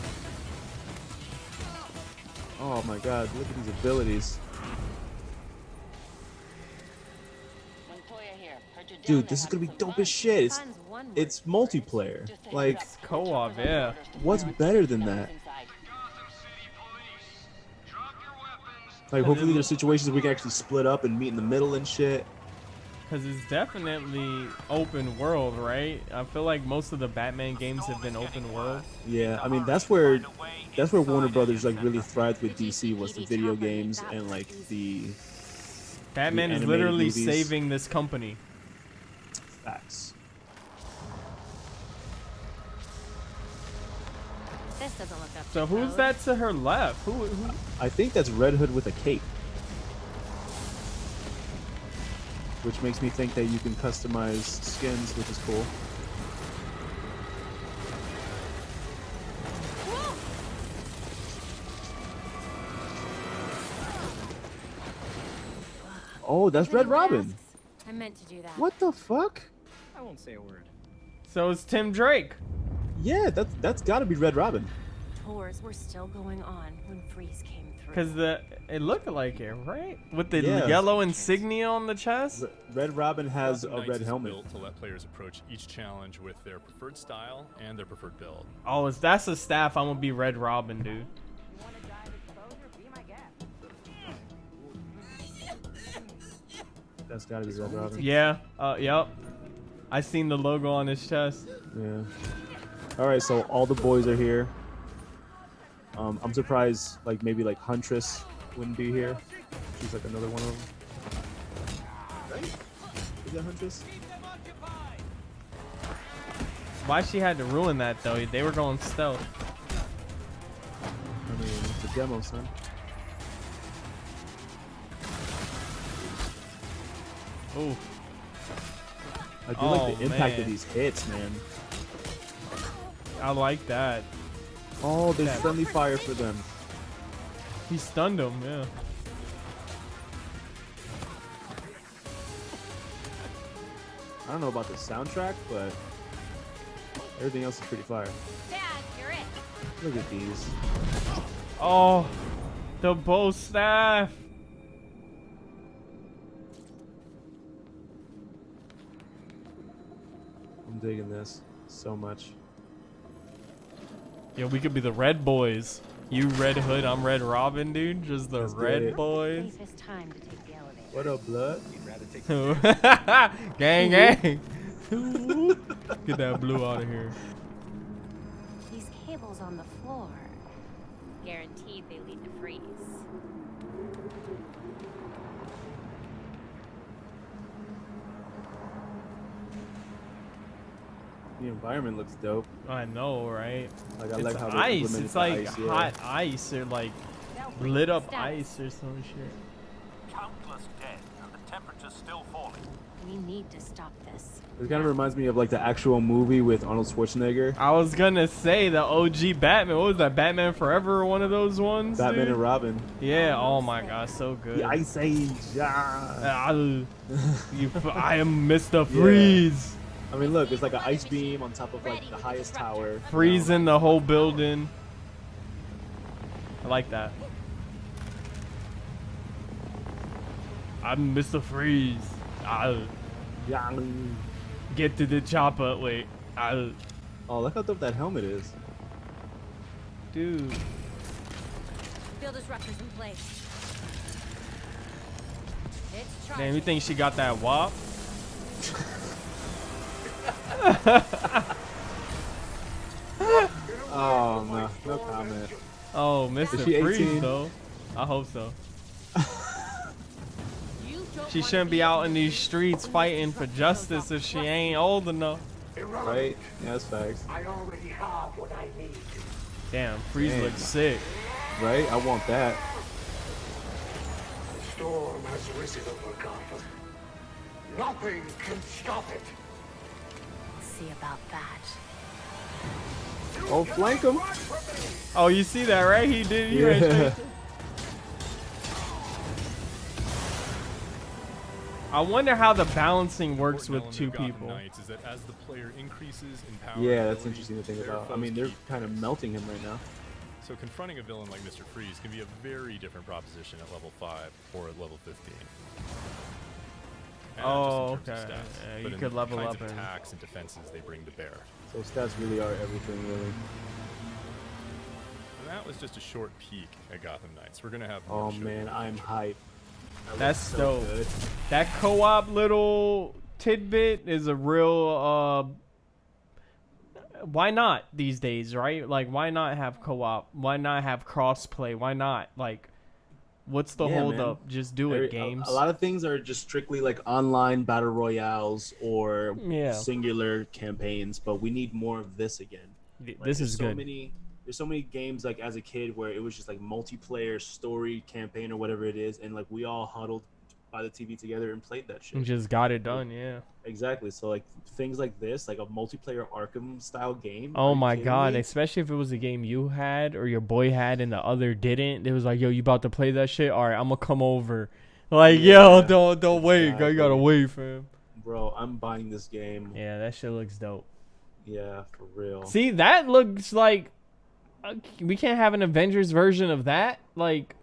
Oh my god, look at these abilities. Dude, this is gonna be dope as shit. It's multiplayer. Like, co-op, yeah. What's better than that? Like, hopefully there's situations where we can actually split up and meet in the middle and shit. Because it's definitely open world, right? I feel like most of the Batman games have been open world. Yeah, I mean that's where Warner Brothers like really thrived with DC, was the video games and like the Batman the is animated literally movies. saving this company. Facts. This doesn't look up. So who's that to her left? Who? I think that's Red Hood with a cape. Which makes me think that you can customize skins, which is cool. Oh, that's Red Robin. I meant to do that. What the fuck? I won't say a word. So it's Tim Drake. Yeah, that's got to be Red Robin. Tours were still going on when Freeze came through. Cause it looked like it, right? With the Yeah. yellow insignia on the chest. Red Robin has Gotham a Knights red is helmet. built to let players approach each challenge with their preferred style and their preferred build. Oh, if that's a staff, I'm gonna be Red Robin, dude. That's got to be Red Robin. Yeah. Yep. I seen the logo on his chest. Yeah. All right, so all the boys are here. I'm surprised, like maybe like Huntress wouldn't be here. She's like another one of them. Right? Is that Huntress? Why she had to ruin that though? They were going stealth. I mean, it's a demo, son. Ooh. I do like the impact of these hits, man. I like that. Oh, there's friendly fire for them. He stunned him, yeah. I don't know about the soundtrack, but everything else is pretty fire. Dad, you're it. Look at these. Oh, the bow staff. I'm digging this so much. Yeah, we could be the Red Boys. You Red Hood, I'm Red Robin, dude. Just the Let's get Red it. Boys. Safest time to take the elevator. What up, blood? Gang, gang. Get that blue out of here. These cables on the floor. Guaranteed they lead to Freeze. The environment looks dope. I know, right? Like I It's like how they ice. implemented It's the like ice, yeah. hot ice or like lit up ice or some shit. Countless dead, and the temperature's still falling. We need to stop this. It kind of reminds me of like the actual movie with Arnold Schwarzenegger. I was gonna say the OG Batman. What was that? Batman Forever or one of those ones? Batman dude? and Robin. Yeah. Oh my God, so good. The Ice Age. Yeah. I am Mr. Freeze. I mean, look, it's like an ice beam on top of like the highest tower. Freezing the whole building. I like that. I'm Mr. Freeze. Get to the chopper. Wait. Oh, look how dope that helmet is. Dude. Field disruptors in place. It's Damn, you think she got that wop? Oh no, no comment. Oh, Mr. Is she 18? Freeze though. I hope so. She shouldn't be out in these streets fighting for justice if she ain't old enough. Right? Yeah, that's facts. I already have what I need. Damn, Freeze Dang. looks sick. Right? I want that. The storm has risen over Gotham. Nothing can stop it. See about that. Oh, flank him. Oh, you see that, right? He did. He ran straight to- I wonder how the balancing works with two people. Knights is that as the player increases in power, Yeah, that's ability, interesting to think their about. I foes mean, they're keep kind of melting him right now. So confronting a villain like Mr. Freeze can be a very different proposition at level 5 or at level 15. And not Oh, just in terms okay. of stats, Yeah, but you in could the level kinds up of and- attacks and defenses they bring to bear. So stats really are everything, really. And that was just a short peek at Gotham Knights. We're gonna have more Oh show man, I'm hyped. That That's looks so dope. good. That co-op little tidbit is a real why not these days, right? Like why not have co-op? Why not have cross-play? Why not? Like what's the Yeah, hold man. up? Just do it, games. A lot of things are just strictly like online battle royales or Yeah. singular campaigns, but we need more of this again. This Like, is there's so good. There's so many games like as a kid where it was just like multiplayer story campaign or whatever it is, and like we all huddled by the TV together and played that shit. And just got it done, yeah. Exactly. So like things like this, like a multiplayer Arkham style game. Oh are you my kidding god, me? especially if it was a game you had or your boy had and the other didn't. It was like, yo, you about to play that shit? All right, I'm gonna come over. Like, yo, don't wait. I gotta Exactly. wait, fam. Bro, I'm buying this game. Yeah, that shit looks dope. Yeah, for real. See, that looks like we can't have an Avengers version of that. Like,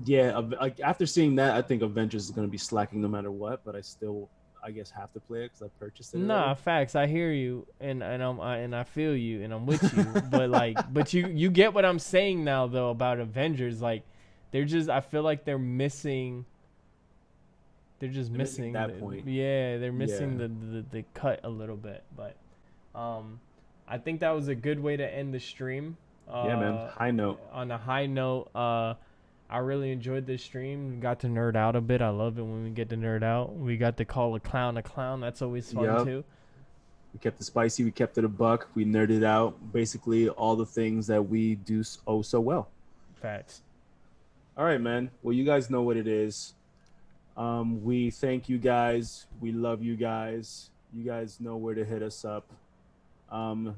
Yeah, like after seeing that, I think Avengers is gonna be slacking no matter what. But I still, I guess, have to play it because I purchased it. nah, already. facts. I hear you, and I feel you, and I'm with you. But like, but you get what I'm saying now though about Avengers. Like, they're just, I feel like they're missing. They're just They're missing that the- point. Yeah, they're missing Yeah. the cut a little bit. But, I think that was a good way to end the stream. Yeah, man. High note. On a high note, I really enjoyed this stream. We got to nerd out a bit. I love it when we get to nerd out. We got to call a clown. That's always fun Yup. too. We kept it spicy. We kept it a buck. We nerded out. Basically, all the things that we do so well. Facts. All right, man. Well, you guys know what it is. We thank you guys. We love you guys. You guys know where to hit us up.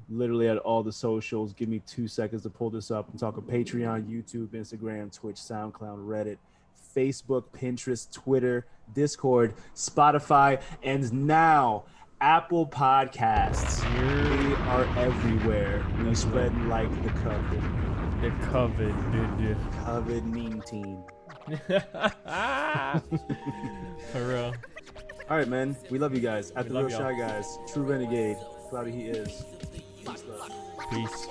Literally at all the socials. Give me 2 seconds to pull this up. I'm talking Patreon, YouTube, Instagram, Twitch, SoundCloud, Reddit, Facebook, Pinterest, Twitter, Discord, Spotify, and now Apple Podcasts. We are everywhere. We spread like the COVID. The COVID, dude. COVID-19. For real. All right, man. We love you guys. At We the love Real y'all. Shy Guys. True Renegade. Cloudy he is. Peace, love. Peace.